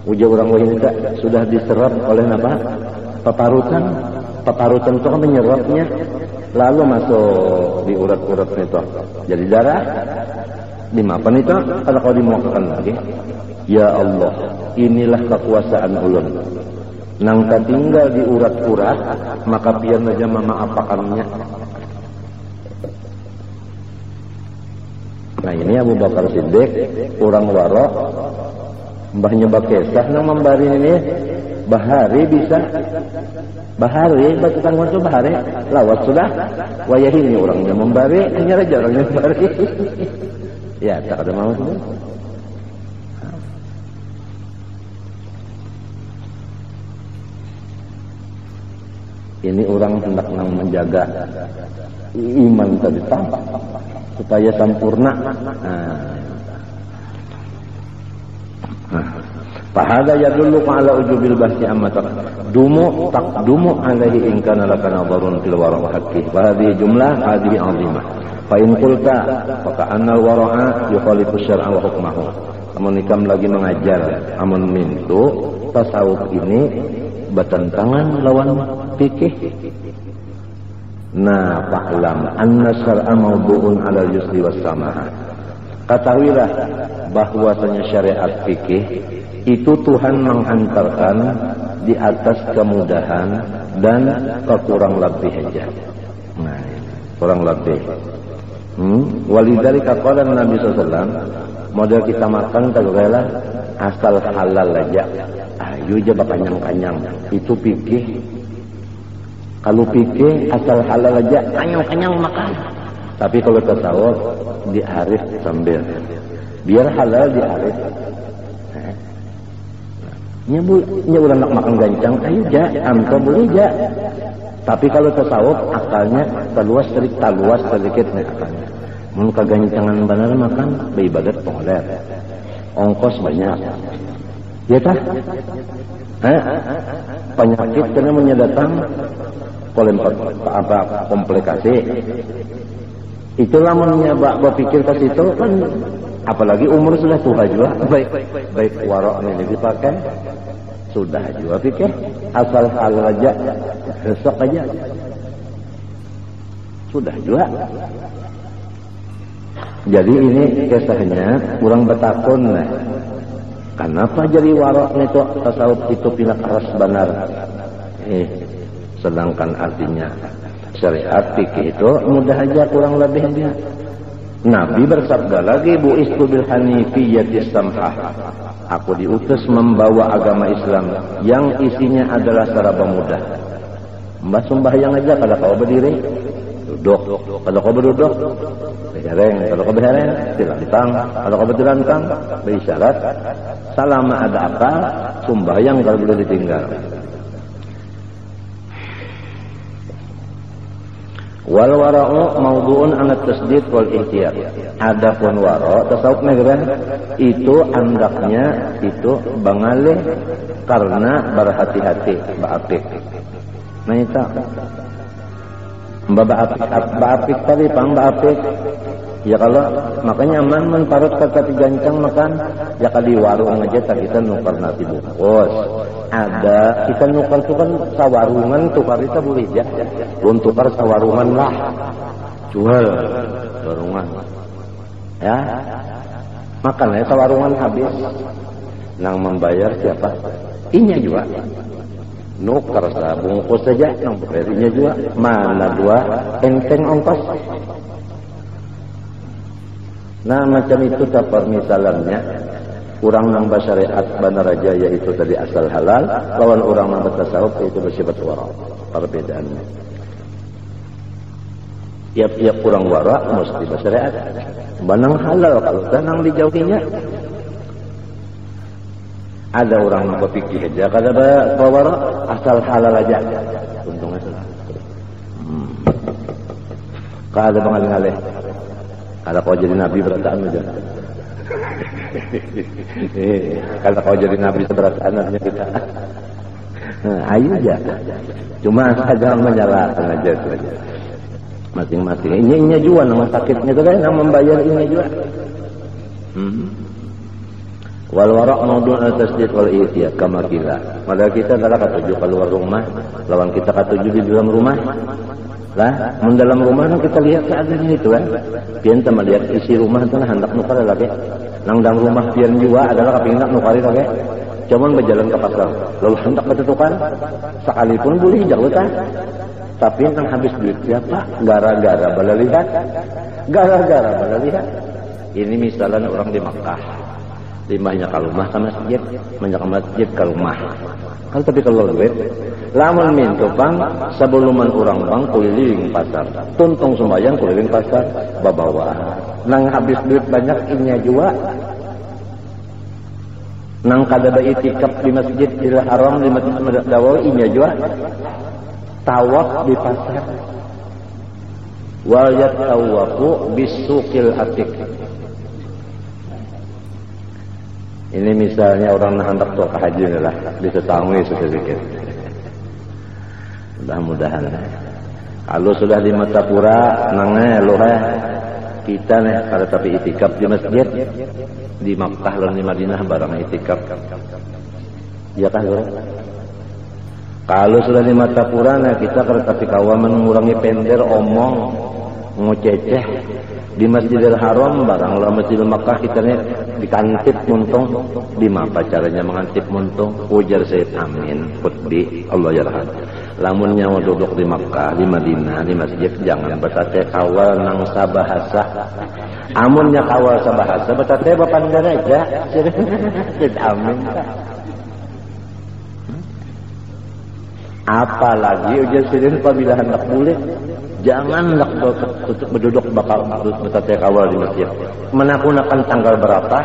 Ujar orang wanita sudah diserap oleh apa? Paparutan. Paparutan itu kan menyerapnya lalu masuk di urat-urat itu. Jadi darah dimakan itu kalau kau dimuakakan lagi. Ya Allah, inilah kekuasaan ulun. Nang tinggal di urat-urat maka pian aja memaapakannya. Nah ini Abu Bakar Siddiq orang waro mbahnya bakesah nang membari ini bahari bisa bahari batu tanggungan itu bahari lawat sudah wayah ini orangnya membari hanya raja orangnya membari ya tak ada mau tu. Ini orang hendak nang menjaga iman tadi tampak supaya sempurna. Fahada yadullu ala ujubil bahsi amma taqdumu alaihi in kana laka nadharun fil wara' haqqi. Wa hadhihi jumlah hadhihi 'azimah. Fa in qulta fa ka'anna al-wara'a yukhalifu syar'a wa hukmahu. Amun ikam lagi mengajar amun mintu tasawuf ini bertentangan lawan fikih. Nah, fa'lam anna syar'a mawdu'un 'ala al-yusri was samaha. Ketahuilah bahwasanya syariat fikih itu Tuhan menghantarkan di atas kemudahan dan kekurang lebih aja. Nah, kurang lebih. Walidzalika qala Nabi SAW, model kita makan kagak asal halal aja. Ayo aja bakanyang-kanyang. Itu fikih. Kalau fikih asal halal aja, kanyang-kanyang makan. Tapi kalau tasawuf diarif sambil. Biar halal diarif. Nya ulah nak makan gancang, ayo ja, amka boleh ja. Tapi kalau tasawuf akalnya taluas sedikit nih akalnya. Mun kagancangan benar makan beribadat pengler. Ongkos banyak. Ya tah? Penyakit kena menyedatang apa komplikasi. Itulah menyebab berpikir ke situ kan, apalagi umur sudah tua juga, baik warok ini dipakai sudah juga pikir asal hal aja besok aja sudah juga. Jadi ini kisahnya kurang betakun lah. Kenapa jadi waroknya itu tasawuf itu pindah keras benar? Sedangkan artinya syariat fikih itu mudah aja kurang lebihnya. Nabi bersabda lagi, bu'istu bil hanifiyyati samhah. Aku diutus membawa agama Islam yang isinya adalah serba mudah. Mbah sembahyang aja kalau kau berdiri, duduk. Kalau kau berduduk, berhereng. Kalau kau berhereng, tilantang. Kalau kau bertilantang, berisyarat. Selama ada akal, sembahyang kalau boleh ditinggal. Wal wara'u mawdu'un 'ala tasdid wal ihtiyat. Adapun wara' tasawuf negara itu andaknya itu bangalih karena berhati-hati, baapik. Nah itu baapik tadi pang baapik. Ya kalau makanya aman parut kata gancang makan ya kali warung aja tak kita nukar nasi bungkus. Ada kita nukar itu kan sawarungan tukar kita boleh ya. Belum tukar sawarungan lah. Jual warungan. Ya. Makan ya sawarungan habis. Nang membayar siapa? Inya juga. Nukar sabungkus saja nang bayarnya juga. Mana dua enteng ongkos. Nah macam itu dapat misalannya orang nang syariat benar aja yaitu tadi asal halal, lawan orang nang tasawuf itu bersifat wara. Perbedaannya. Tiap-tiap kurang wara mesti bersyariat. Banang halal kalau tenang dijauhinya. Ada orang yang berpikir aja kada wara asal halal aja. Untungnya salah. Kada bangal-ngaleh. Kalau kau jadi nabi berataan aja. Kalau kau jadi nabi seberataan aja kita. Ayo aja. Cuma saja menyalahkan aja saja. Masing-masing. Ini juga nama sakitnya itu kan yang membayar ini juga. Wal wara' mawdu'un al-tasdid wal ihtiyat kama qila. Padahal kita adalah katuju keluar rumah, lawan kita katuju di dalam rumah. Lah, dalam rumah kita lihat keadaannya itu kan. Pian sama lihat isi rumah itu hendak nukar lagi. Nang dalam rumah pian juga adalah kepingin nak nukari lagi. Cuman berjalan ke pasar. Lalu hendak bertukar, sekalipun boleh jauh kan. Tapi nang habis duit siapa? Gara-gara bala lihat. Gara-gara bala lihat. Ini misalnya orang di Makkah. Banyak ke rumah ke masjid, banyak ke masjid ke rumah. Kalau tapi kalau duit, lamun mintu pang sebuluman orang bang keliling pasar, tuntung sembahyang keliling pasar, babawa. Nang habis duit banyak inya juga. Nang kada itikaf di Masjidil Haram di Masjid Nabawi inya juga. Tawaf di pasar. Wal yatawafu bisuqil atiq. Ini misalnya orang hendak tuh ke haji lah, disetangui sedikit. Mudah-mudahan. Kalau sudah di Matapura, nangnya loh kita nih kalau tapi itikaf di masjid di Makkah dan di Madinah barang itikaf. Ya kan, Bro? Kalau sudah di Matapura, nah kita kalau tapi kawan mengurangi pender omong ngoceceh di Masjidil Haram barang lah Masjidil Makkah kita nih dikantip muntung di mana caranya mengantip muntung ujar Sayyid Amin Qutbi Allah yarham lamun nyawa duduk di Makkah di Madinah di masjid jangan bertate kawal nang sabahasa amunnya kawal sabahasa bertate bapandan aja Sayyid Amin apalagi ujar Sayyid apabila hendak boleh janganlah berduduk bakal bertate kawal di masjid. Menakunakan tanggal berapa,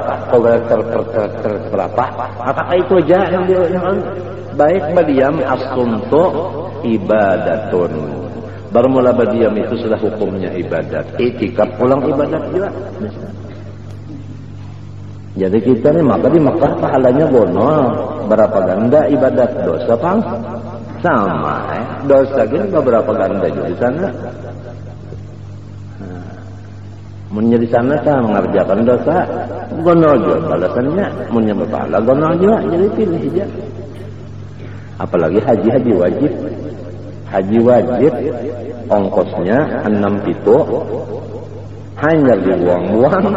berapa, apakah itu aja yang baik badiam asunto ibadatun. Bermula badiam itu sudah hukumnya ibadat. Itikaf pulang ibadat juga. Jadi kita nih maka di Makkah pahalanya bono berapa ganda ibadat dosa pang. Sama, dosa gini beberapa ganda juga di sana. Munnya di sana kan mengerjakan dosa, gonol juga balasannya. Munnya berpahala, gonol juga. Jadi pilih aja. Apalagi haji wajib. Haji wajib, ongkosnya 6 pitu, hanya dibuang-buang.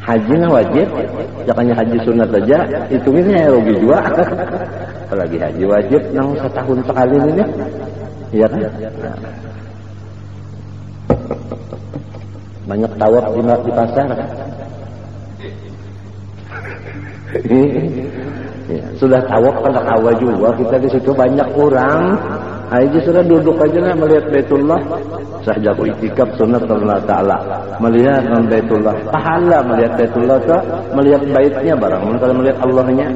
Hajinya wajib, jangannya haji sunat aja, hitungnya rugi juga. Apalagi haji wajib yang setahun sekali ini, iya kan? Nah. Banyak tawaf di pasar. Ya, sudah tawaf pada awal juga kita di situ banyak orang. Aja sudah duduk aja lah melihat Baitullah. Sahja itikaf sunat Allah Ta'ala. Melihat Baitullah. Pahala melihat Baitullah itu melihat baitnya barang. Kalau melihat Allahnya.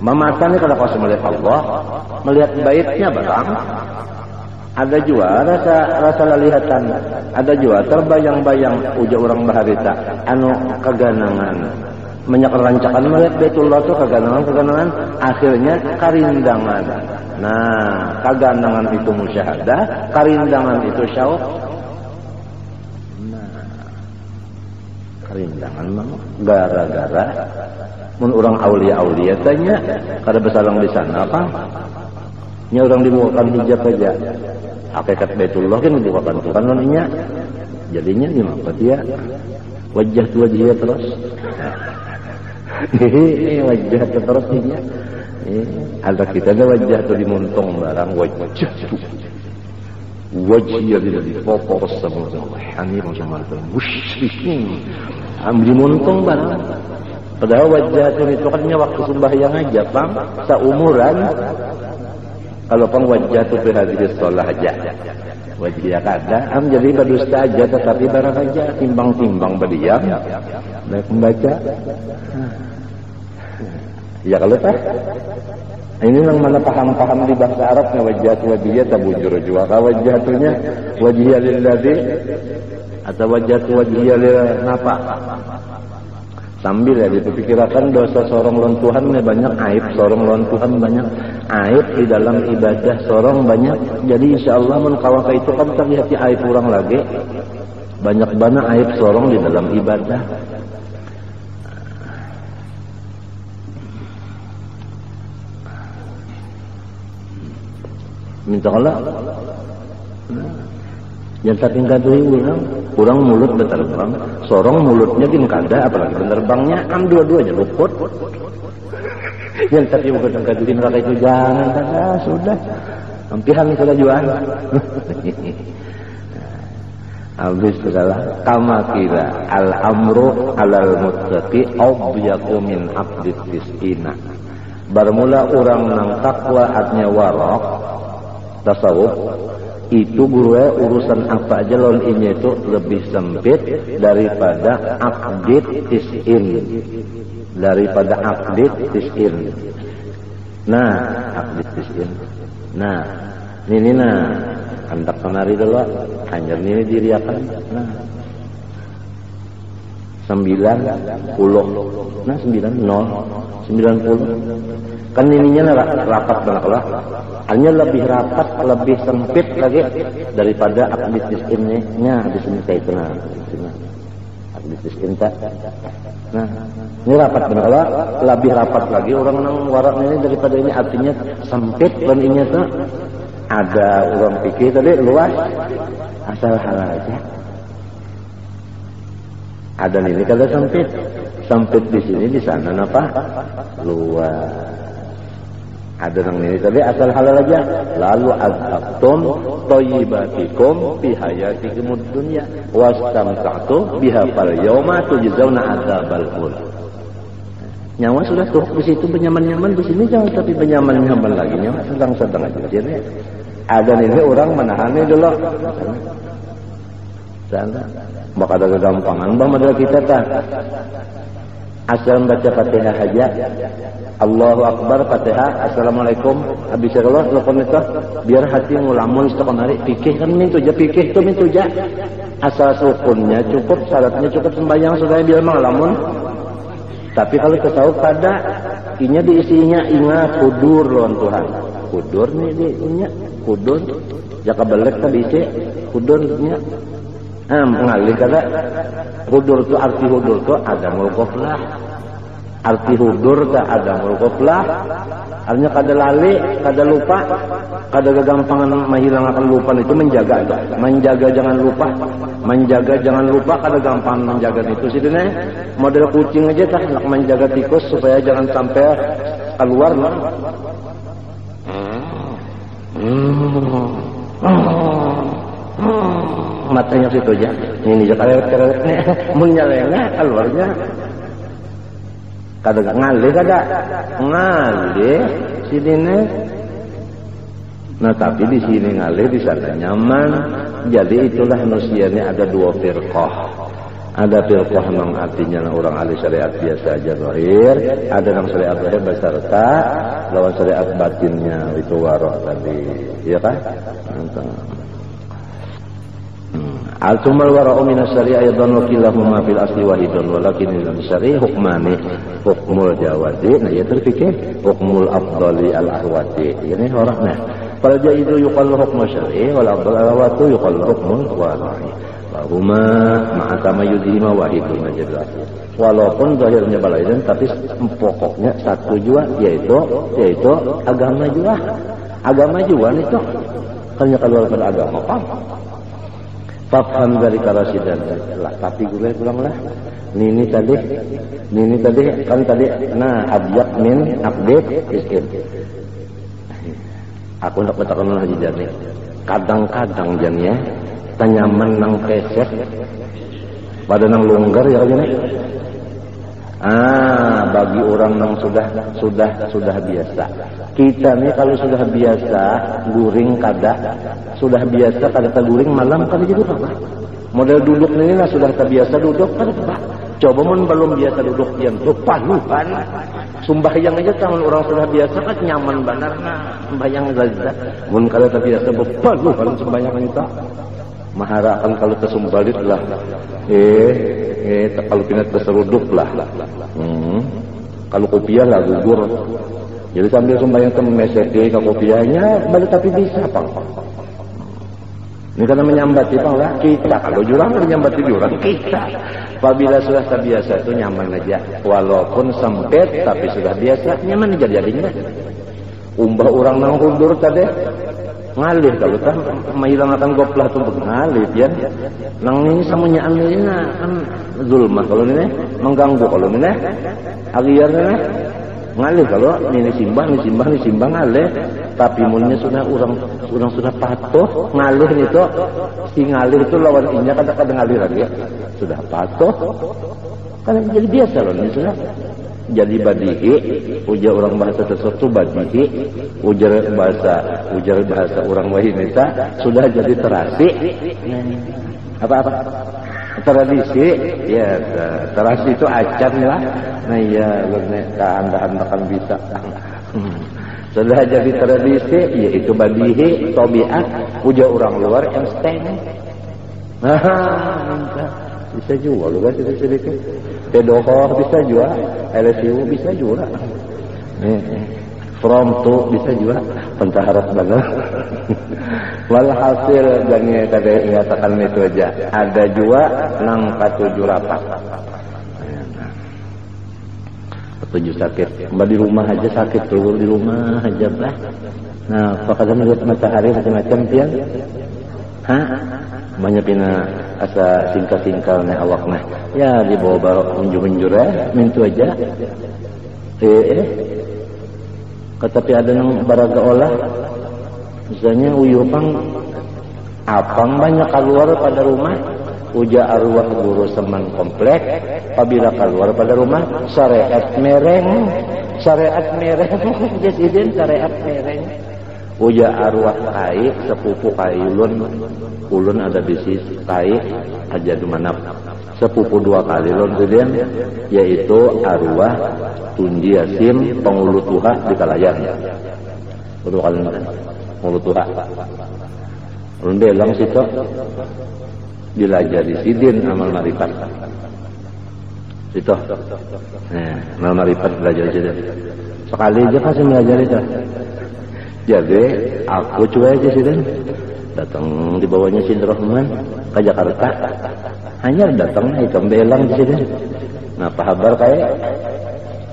Mamatan ini kalau kau melihat Allah. Melihat baitnya barang. Ada juga rasa lelihatan. Ada juga terbayang-bayang ujar orang baharita. Anu keganangan. Menyekerancakan melihat Baitullah itu keganangan. Akhirnya karindangan. Nah, kagandangan itu musyahadah, karindangan itu syauq. Nah, karindangan mah gara-gara mun orang aulia tanya kada besalang di sana apa? Nya orang dibukakan hijab aja. Hakikat Baitullah kan dibukakan Tuhan nya. Jadinya di mana dia? Wajah terus. Wajah terus dia. Ada kita ada wajah tu dimuntung barang wajah tidak dipopor sama hani sama musyrikin dimuntung barang padahal wajah itu kan waktu sembahyang aja pang seumuran kalau pang wajah tu hadis sholat aja wajah kada jadi berdusta aja tetapi barang aja timbang-timbang berdiam baik membaca ya kalau tak ini yang mana paham-paham di bahasa Arabnya wajah tabujur juga wajahnya wajhiya lilladzi atau wajhiya lil napa sambil ya dipikirkan dosa sorong lawan Tuhan banyak aib sorong lawan Tuhan banyak aib di dalam ibadah sorong banyak jadi insyaallah mun kawaka itu kan terlihat aib kurang lagi banyak banget aib sorong di dalam ibadah. Minta Allah yang tapi gaduhi kurang mulut berterbang sorong mulutnya gini kada apalagi penerbangnya dua-duanya luput yang tapi bukan gaduhi neraka itu jangan kada sudah ampihan sudah jual habis segala kama kira al-amru alal muttaqi abyaku min abdis tis'ina bermula orang nang takwa artinya warok tasawuf itu burunya urusan apa aja lawan ini itu lebih sempit daripada akdit tis'in nah akdit tis'in nah ini hendak kemari dulu hanya ini diriakan nah 90. Nah 90 kan ininya rapat banget lah, hanya lebih rapat, lebih sempit lagi daripada akdis iskinnya di sini kayak itu. Nah akdis iskin tak, nah ini rapat banget lah, lebih rapat lagi orang nang warak ini daripada ini, artinya sempit dan ini tuh ada orang pikir tadi luas, asal halal aja. Ada ini kada sempit, sempit di sini, di sana apa? Luas. Ada nang ini tadi asal halal aja. Lalu azhabtum thayyibatikum fi hayatikum dunya wastamta'tu biha fal yawma tujzauna adzabal ula. Nyawa sudah cukup di situ, benyaman-nyaman di sini jangan tapi benyaman-nyaman lagi, nyawa sedang-sedang aja jadi. Ada ini orang menahannya dulu. Sana maka ada kegampangan bang modal kita tak asal baca Fatihah aja, Allahu Akbar Fatihah, Assalamualaikum, habis Allah telepon itu biar hati ngulamun setengah hari pikir kan mintu aja, pikir tu mintu aja, asal rukunnya cukup, syaratnya cukup, sembahyang sudah biar ngulamun. Tapi kalau tasawuf kada inya diisinya ingat kudur lawan Tuhan, kudur nih diisinya kudur jaka belek tadi isi kudurnya. Mengalih kata hudur tu, arti hudur tu ada mulkoflah, arti hudur tak ada mulkoflah, artinya kada lali, kada lupa, kada kegampangan menghilangkan lupa itu menjaga jangan lupa, menjaga jangan lupa, kada gampang menjaga itu sih dene model kucing aja tak nak menjaga tikus supaya jangan sampai keluar lah. Matanya situ aja, ini aja kerewet menyalengnya keluarnya, kada ngalih sini nih. Nah tapi di sini ngalih, di sana nyaman. Jadi itulah manusia ini ada dua firqah. Ada firqah memang artinya orang ahli syariat biasa aja zahir, ada yang syariat zahir beserta lawan syariat batinnya itu waroh tadi, ya kan? Al-tumal wara'u minas syari'a aydan wa kilahuma fil asli wahidun walakin dalam syari' hukmani hukmul jawadi, nah ya terfikir hukmul afdali al-ahwati ini orangnya pada itu yuqallu hukmu syari' wal afdal al-ahwatu yuqallu hukmul wara'i bahuma ma'atama yudhima wahidun jelas walaupun zahirnya balaidan tapi pokoknya satu jua yaitu agama jua itu kan kalau agama paham. Fafham dari karasidan lah, tapi gue bilang lah, ini tadi kan tadi, nah abyak min update iskin. Aku nak katakan lagi jadi, kadang-kadang jadinya tanyaman nang keset, pada nang longgar ya jadi. Bagi orang yang sudah biasa. Kita nih kalau sudah biasa guring sudah biasa kada guring malam kada jadi apa? Model duduk ini lah sudah terbiasa duduk kada apa? Coba mun belum biasa duduk diam tuh panuhan. Sembahyang aja tangan orang sudah biasa kan nyaman benar nah sembahyang lazat. Mun kada terbiasa bepanuhan sembahyang itu. Maharakan kalau tersumbalit lah. Kalau pinat terseruduk lah. Kalau kopiah lah gugur. Jadi sambil sembahyang temeseti ke kopiahnya balik tapi bisa Pak. Ini karena menyambati Pak lah kita. Kalau jurang menyambati jurang kita. Apabila sudah terbiasa itu nyaman aja. Walaupun sempit tapi sudah biasa nyaman aja jadinya. Umbah orang nang hundur tadi ngalih kalau kan menghilangkan goplah tuh ngalih ya. Nang ini samunya amilina kan zulmah kalau ini mengganggu kalau ini agiarnya ngalih kalau ini simbang ngalih tapi munnya sudah orang sudah patuh ngalih itu si ngalih itu lawan inya kadang-kadang ngalih lagi sudah patuh kan jadi biasa loh ini sudah jadi badihi ujar orang bahasa sesuatu badihi ujar bahasa orang wahinita sudah jadi terasi apa tradisi ya terasi itu acan lah nah iya anda kan bisa sudah jadi tradisi yaitu badihi tabiat ujar orang luar insting bisa jual juga sedikit. Pedohor bisa jual, LSU bisa jual. From to bisa juga pentaharap banget. Walhasil jangan tadi ingatakan itu aja. Ada juga nang katujuh rapat. Ketujuh sakit. Mbak di rumah aja sakit, keluar di rumah aja lah. Nah, pakadang lihat matahari macam-macam pian. Hah? Banyak pina asa singkal-singkalnya awakna. Ya dibawa unjur-unjur mintu aja. Tapi ada yang baraga olah, misalnya uyupang, apang banyak keluar pada rumah, uja arwah guru seman komplek, apabila keluar pada rumah, syariat mereng, jasidin syariat mereng, uja arwah kai, sepupu kai ulun ada bisnis kai, aja dumanap, sepupu 2 kali ulun kemudian, yaitu arwah Tundi Yasim Pengulu Tuha di Kalayan. Kedua kali Pengulu Tuha. Ulun belang situ dilajari sidin amal marifat. Situ. Amal marifat belajar sidin. Sekali aja pasti belajar itu. Jadi aku cuy aja sidin. Datang di bawahnya Sidin Rahman ke Jakarta. Hanya datang itu belang di sidin. Nah, apa kabar kayak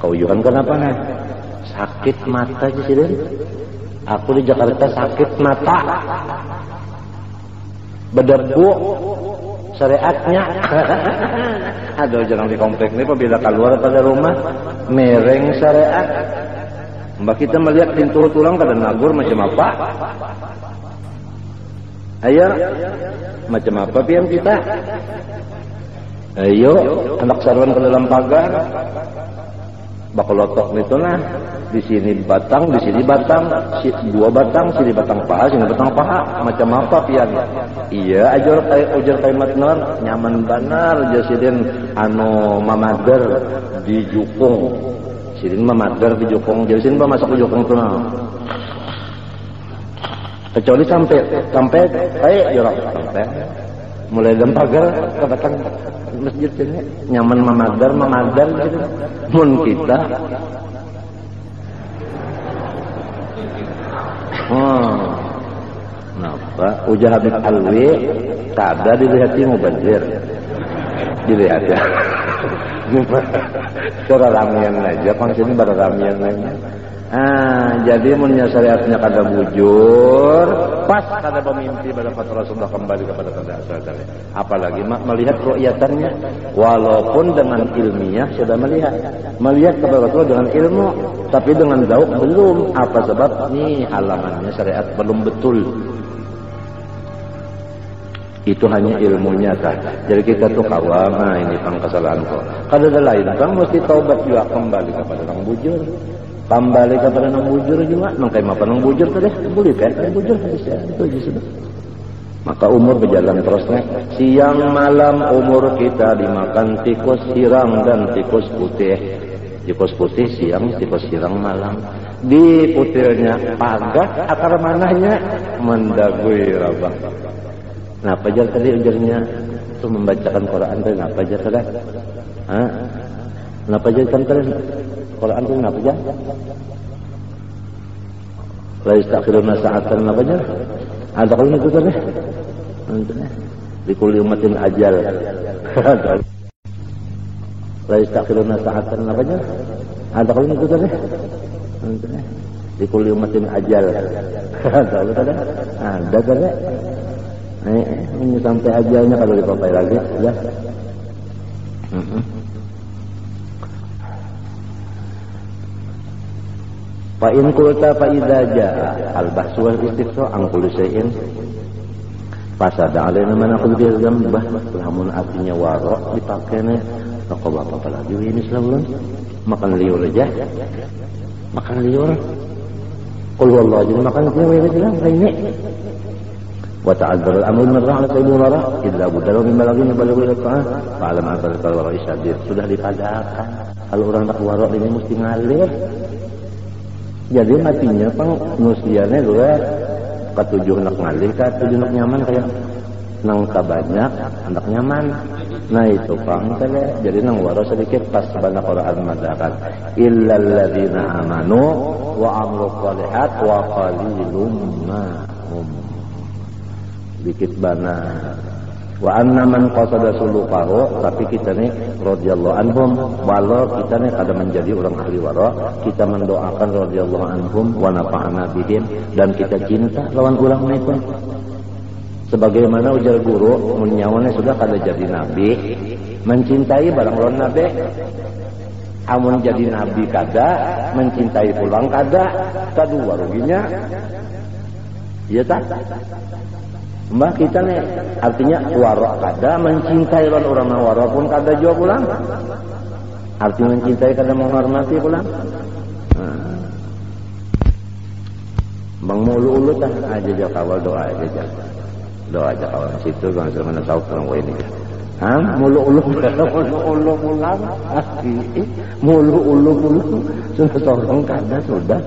kauyuhan kenapa nah? Sakit mata aja sidin. Aku di Jakarta sakit mata. Berdebu syariatnya. Aduh, jangan di komplek ini apabila keluar pada rumah mereng syariat. Mbak kita melihat pintu tulang kada nagur macam apa? Ayo, macam apa pian kita? Ayo, anak sarwan ke dalam pagar. Bakolotok itu nah, di sini batang, di sini batang, 2 batang, sini batang paha, sini batang paha, macam apa pian? Iya, ujar kayak matnar, nyaman benar, jasidin anu mamader di jukung, sidin mamader di jukung, jasidin masuk ke jukung tuh nah. Kecuali sampai kayak jorok sampai, mulai dalam pagar ke batang masjid sini nyaman memadar gitu. Mun kita napa ujah Habib Alwi kada dilihat mubazir dilihat ya. Cara ramian aja kan sini pada ramian aja. Jadi munnya syariatnya kada bujur, pas kada bermimpi pada fatwa Rasulullah kembali kepada asal. Apalagi melihat ru'yatannya, walaupun dengan ilmiah sudah melihat kepada Rasulullah dengan ilmu, tapi dengan zauk belum. Apa sebab? Nih halamannya syariat belum betul. Itu hanya ilmunya kan. Jadi kita tuh kawam, ini pang kesalahan kok. Kada ada lain kan mesti taubat juga kembali kepada orang bujur. Kembali kepada nang bujur juga, mangkai apa nang bujur tadi, boleh kan nang bujur bisa itu aja sudah. Maka umur berjalan terus nih. Siang malam umur kita dimakan tikus sirang dan tikus putih. Tikus putih siang, tikus sirang malam. Di putirnya pagat, akar manahnya mendagui rabah. Nah, apa aja tadi ujarnya itu membacakan Quran tadi, apa aja tadi? Kenapa aja kan tadi? Quran itu kenapa aja? La yastakhiruna sa'atan kenapa aja? Ada kalau itu tadi? Di kulli ummatin ajal. La yastakhiruna sa'atan kenapa aja? Ada kalau itu tadi? Di kulli ummatin ajal. Ada tadi? Ada tadi? Ini sampai ajalnya kalau dipapai lagi ya. Fa in qulta fa idza jaa al-bahs wal istifsar an kulli shay'in fasada alaina man aqul bi dzambah lamun artinya wara dipakainya kok apa lagi ini selalu makan liur aja makan liur qul wallahu jadi makan liur aja ini wa ta'adzara al-amru min ra'at al-murara illa budala min balaghin balaghi al-qa'ah fa'alam anna al-wara isyadir sudah dipadakan kalau orang tak wara ini mesti ngalir. Jadi matinya pang nusiannya gue ketujuh nak ngalih, ketujuh nak nyaman kayak nang banyak hendak nyaman. Nah itu pang teh jadi nang waro sedikit pas bana Quran madakan illal ladzina amanu wa amilus shalihat wa qalilum ma hum. Dikit bana wa anna man qasada sulukahu, tapi kita nih radhiyallahu anhum, walau kita nih kada menjadi orang ahli wara, kita mendoakan radhiyallahu anhum wa nafa'ana bihim, dan kita cinta lawan ulang itu. Sebagaimana ujar guru, munyawane sudah kada jadi nabi, mencintai barang lawan nabi. Amun jadi nabi kada, mencintai pulang kada, kadua ruginya. Iya tak? Mbah kita nih, artinya waro kada, mencintai lawan orang waro pun kada jua pulang. Artinya mencintai kada menghormati pulang. Bang mulu-ulu tak aja jauh kawal doa aja. Doa aja kawan situ kan mana tahu orang ini. Mulu-ulu pulang. Mulu-ulu pulang. Sudah tolong kada sudah.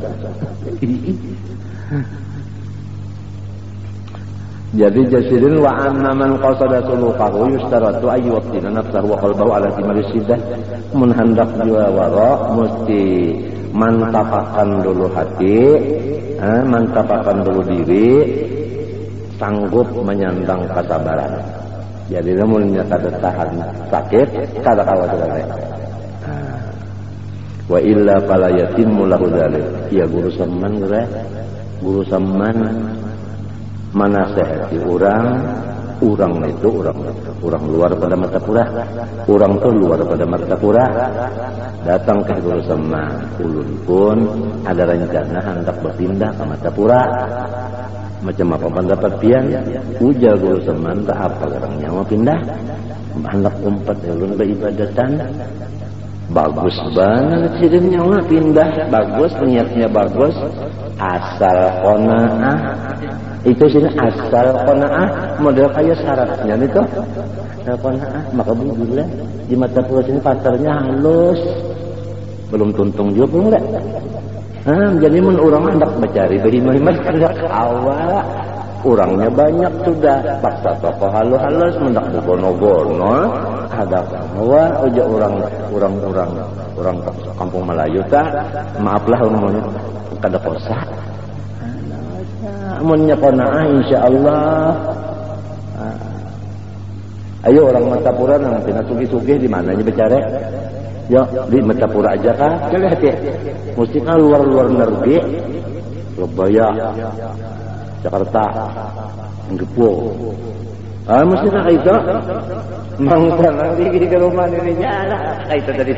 Jadi jasirin wa anna man qasada sulukahu yustaratu ayyu waqtina nafsahu wa qalbahu ala timari siddah. Mun hendak jiwa wara mesti mantapakan dulu hati, mantapakan dulu diri, sanggup menyandang kesabaran. Jadi namunnya kada tahan sakit, kada khawatir lain. Wa illa fala yatimmu lahu dzalik. Ya guru saman guru saman manasehati orang itu orang luar pada Martapura, orang tuh luar pada Martapura, datang ke guru sama ulun pun ada rencana hendak berpindah ke Martapura. Macam apa pendapat pian? Ujar guru sama tak apa orangnya mau pindah, hendak umpat ulun beribadatan. Bagus banget sidinnya mah pindah, bagus niatnya bagus, asal qanaah. Itu sini asal qanaah, model kayak syaratnya itu. Asal qanaah, maka alhamdulillah di Martapura sini pasarnya halus. Belum tuntung juga belum enggak. Jadi mun orang hendak mencari beri mana hendak awal. Orangnya banyak sudah, paksa toko halus mendak bono-bono. Ada bahwa aja orang kampung Melayu tak, maaflah umumnya kada kosa. Amunnya qanaah insyaallah. Ayo orang Martapura nang pina sugih-sugih di mananya bicara. Yo di Martapura aja kah? Lihat ya. Mesti kan luar-luar negeri. Surabaya, Jakarta, Gepul. Mesti nak itu. Mangsa nanti ke rumah dirinya lah. Itu tadi.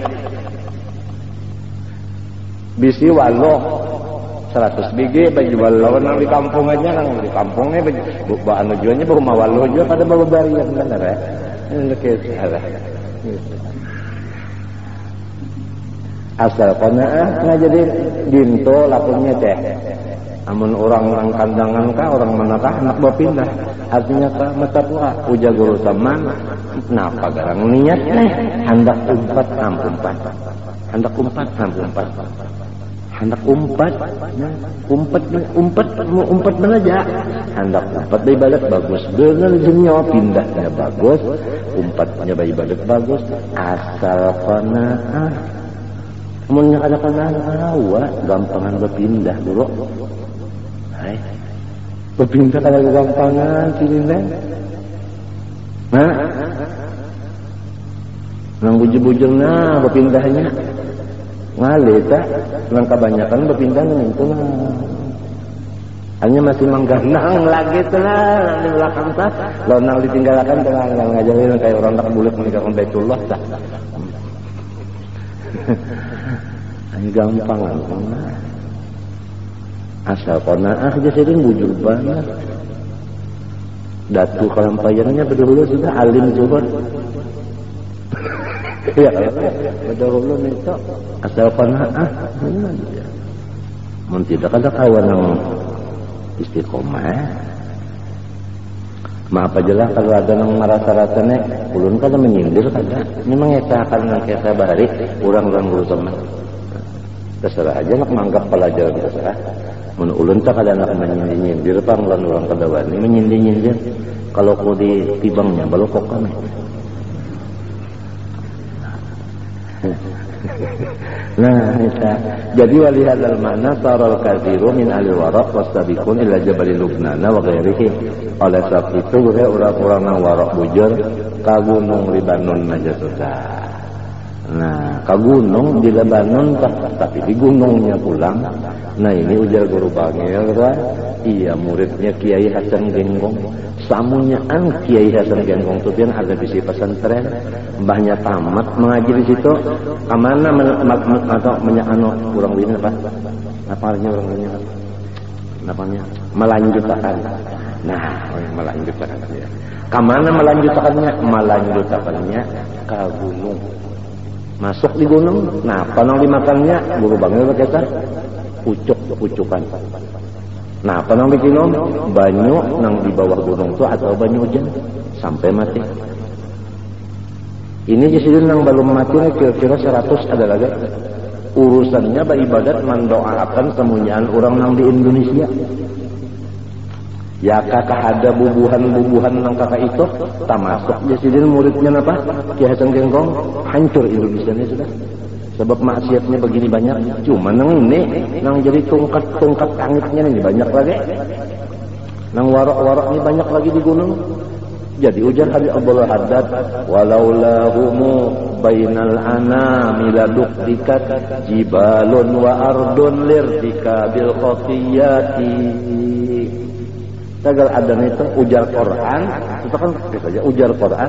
Bisi waloh 100 biji baju waloh nang di kampung aja nang di kampungnya baju jualnya rumah waloh juga pada bawa barian benar ya. Ini salah. Asal qanaah nggak jadi dinto lakunya teh. Amun orang kandangan kah orang manakah nak berpindah artinya kah Martapura ujar guru teman napa garang niatnya hendak umpat umpat belaja hendak umpat ibadat bagus dengan jenyo pindahnya bagus umpatnya ibadat bagus asal qanaah. Amunnya kada qanaah gampangan berpindah bro. Berpindah kada gampangan sini teh. Nang bujur-bujurna berpindahnya. Ngale tak, nang kebanyakan berpindah nang itu lah. Hanya masih mengganang lagi telah di belakang tak. Lalu nang ditinggalkan telah ngajarin kayak orang tak boleh meninggalkan Baitullah tak. Hanya gampangan. Asal qanaah aja sering bujur banget. Datu kalampayannya berdahulu sudah alim juga. Ya kalau berdahulu itu asal qanaah. Mun tidak ada kawan yang istiqomah. Maaf aja lah kalau ada yang merasa-rasanya ulun kada menyindir kada. Memang esakan nang kesa bahari urang-urang guru teman. Terserah aja nak menganggap pelajaran terserah. Mun ulun tak ada anak menyindir-nyindir panglan orang kadawani menyindir-nyindir. Kalau kau di tibangnya balokok kami. Nah, jadi walihadzal makna saral katsiru min al-waraq wastabiqun ila jabal Lubnan wa ghairihi. Oleh sebab itu orang-orang nang waraq bujur ka gunung Libanon aja sudah. Nah, ke gunung di Lebanon tapi di gunungnya pulang. Nah, ini ujar guru bangil kan? Iya, muridnya Kiai Hasan Genggong. Samunyaan Kiai Hasan Genggong itu yang ada di si pesantren. Mbahnya tamat mengaji di situ. Kamana atau menyano kurang ini apa? Napalnya orang ini apa? Napalnya melanjutkan. Nah, melanjutkan dia. Kamana melanjutkannya? Melanjutkannya ke gunung. Masuk di gunung, nah apa nang dimakannya? Guru bangil berkata, pucuk-pucukan. Nah apa nang dikinom? Banyu nang di bawah gunung itu atau banyu hujan sampai mati. Ini jadi nang belum mati kira-kira 100 ada lagi. Urusannya beribadat mendoakan kemuliaan orang nang di Indonesia. Ya kakak ada bubuhan nang kakak itu tak masuk jadi muridnya apa? Kiai Hasan Genggong hancur Indonesia ini sudah. Sebab maksiatnya begini banyak. Cuma nang ini nang jadi tungkat langitnya ini banyak lagi. Nang warok-warok ini banyak lagi di gunung. Jadi ujar Habib Abdullah Haddad walaulahu bainal anami ladukdikat jibalun wa ardun lirdika bil khafiyati. Tagal adan itu ujar Quran, itu kan saja ujar Quran.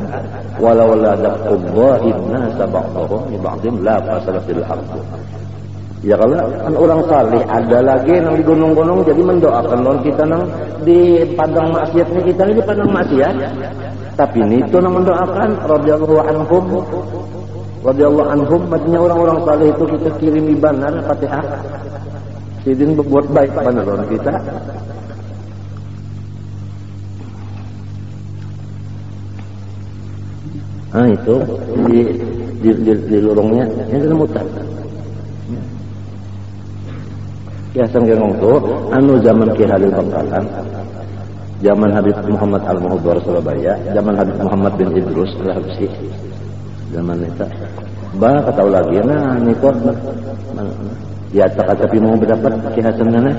Walau la daqqullahi nasa ba'dahum li ba'din la fasalatil ardh. Ya kalau kan orang saleh ada lagi yang di gunung-gunung jadi mendoakan non kita nang di padang maksiatnya kita ini di padang maksiat. Tapi ini itu nang mendoakan radhiyallahu anhum maksudnya orang-orang saleh itu kita kirim ibadah Fatihah. Sidin berbuat baik pada orang kita. Ah itu di lorongnya yang kemutan. Ya Hasan Genggong itu anu zaman Ki Halil Bangkalan, zaman Habib Muhammad Al-Muhdhar Surabaya, zaman Habib Muhammad bin Idrus Al-Habsyi, zaman itu. Bah kata lagi nah nikor ya tapi mau berdapat Ki Hasan mana?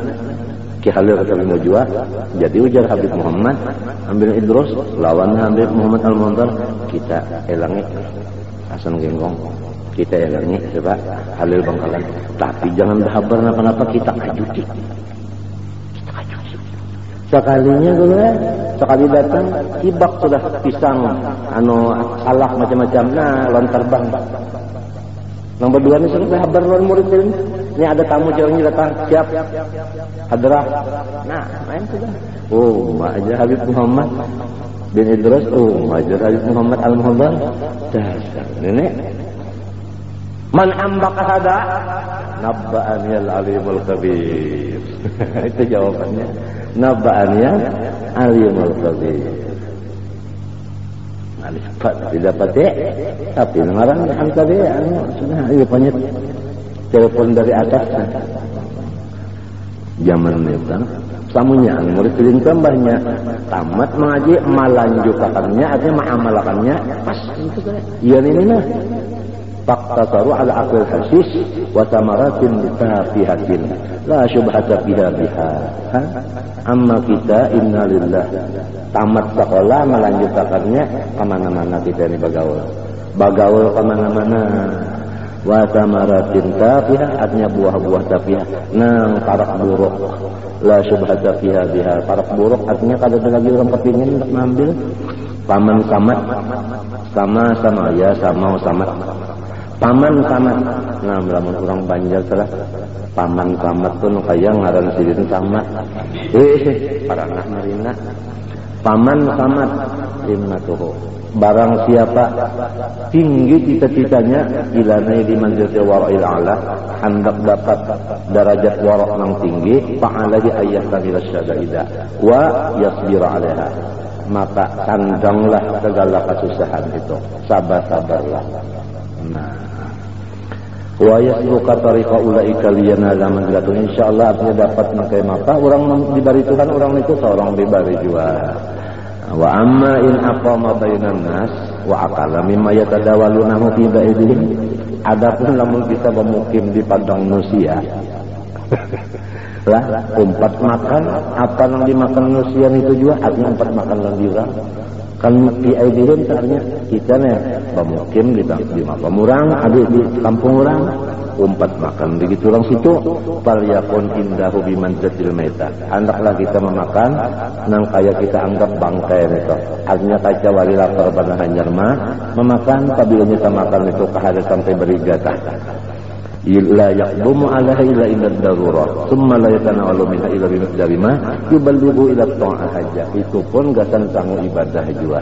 Ki Halil kata mau jual. Jadi ujar Habib Muhammad ambil Idrus lawan Habib Muhammad Al-Muhdhar kita elangi Hasan Genggong. Kita elangi coba Halil Bangkalan. Tapi jangan berhabar apa-apa kita kajuti. Sekalinya dulu sekali datang ibak sudah pisang anu salak macam-macam nah lon terbang. Yang berdua ini sudah berhabar lon murid ini. Ini ada tamu jauhnya datang siap hadrah. Nah main sudah. Oh aja Habib Muhammad bin Idrus. Oh aja Habib Muhammad Al-Muhdhar. Dasar nenek. Man ambaka hada nabba'ani al-alimul khabir. Itu jawabannya. Nabba'ani al-alimul khabir. Alif pat tidak pakai tapi ngarang tadi sudah ini panjat telepon dari atas. Zaman itu samunya murid itu banyak tamat mengaji melanjutkannya artinya mengamalkannya pas itu kan. Iya ini nah. Faqtasaru ala aqil hasis wa tamaratin tafihatin la syubhata biha. Amma kita innalillah tamat sekolah melanjutkannya kemana-mana kita ini bagaul kemana-mana. Wa tamaratin tafihah artinya buah-buah tafihah nang tarak buruk la syubhata biha. Tarak buruk artinya kalau ada lagi orang kepingin untuk mengambil paman samat sama ya sama paman samat. Nah lamun orang Banjar telah paman samat tuh kaya ngaran sidin samat. Paranah marina. Paman samat himmatuhu. Barang siapa tinggi cita-citanya ilanai di manzilati wara'il a'la hendak dapat derajat wara' yang tinggi fa'alahi ayyatan ila syadaidah wa yasbira 'alaiha. Maka sandanglah segala kesusahan itu, sabar-sabarlah. Nah wa yasluka tariqa ulaika liyanala manzilatun, insyaallah artinya dapat mengkai maka orang dibari Tuhan orang itu seorang dibari juga. Wa amma in aqama bainan nas wa aqala mimma yatadawalunahu fi baidihim, adapun lamun kita bermukim di padang manusia lah umpat makan apa yang dimakan manusia itu juga artinya umpat makan lagi orang kan di aidihim artinya kita nih bermukim di makam orang ada di kampung orang umpat makan begitu orang situ falyakun indahu bimanzatil maita, hendaklah kita memakan nang kaya kita anggap bangkai itu artinya kaca wali lapar pada hanyar mah memakan apabila kita makan itu kahada sampai berigata illa yaqdumu alaiha illa inda darurah thumma la yatanawalu minha illa bimiqdari ma yuballighu ila ta'ah haja, itu pun gasan tanggung ibadah juga.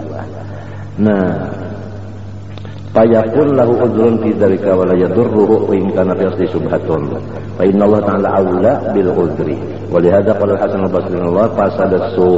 Nah fayakun lahu udrun fi dzalika wa la yadurruhu in kana fi asli subhatun fa inna Allah ta'ala aula bil udri wa li hadza qala al-Hasan al-Basri Allah fasada su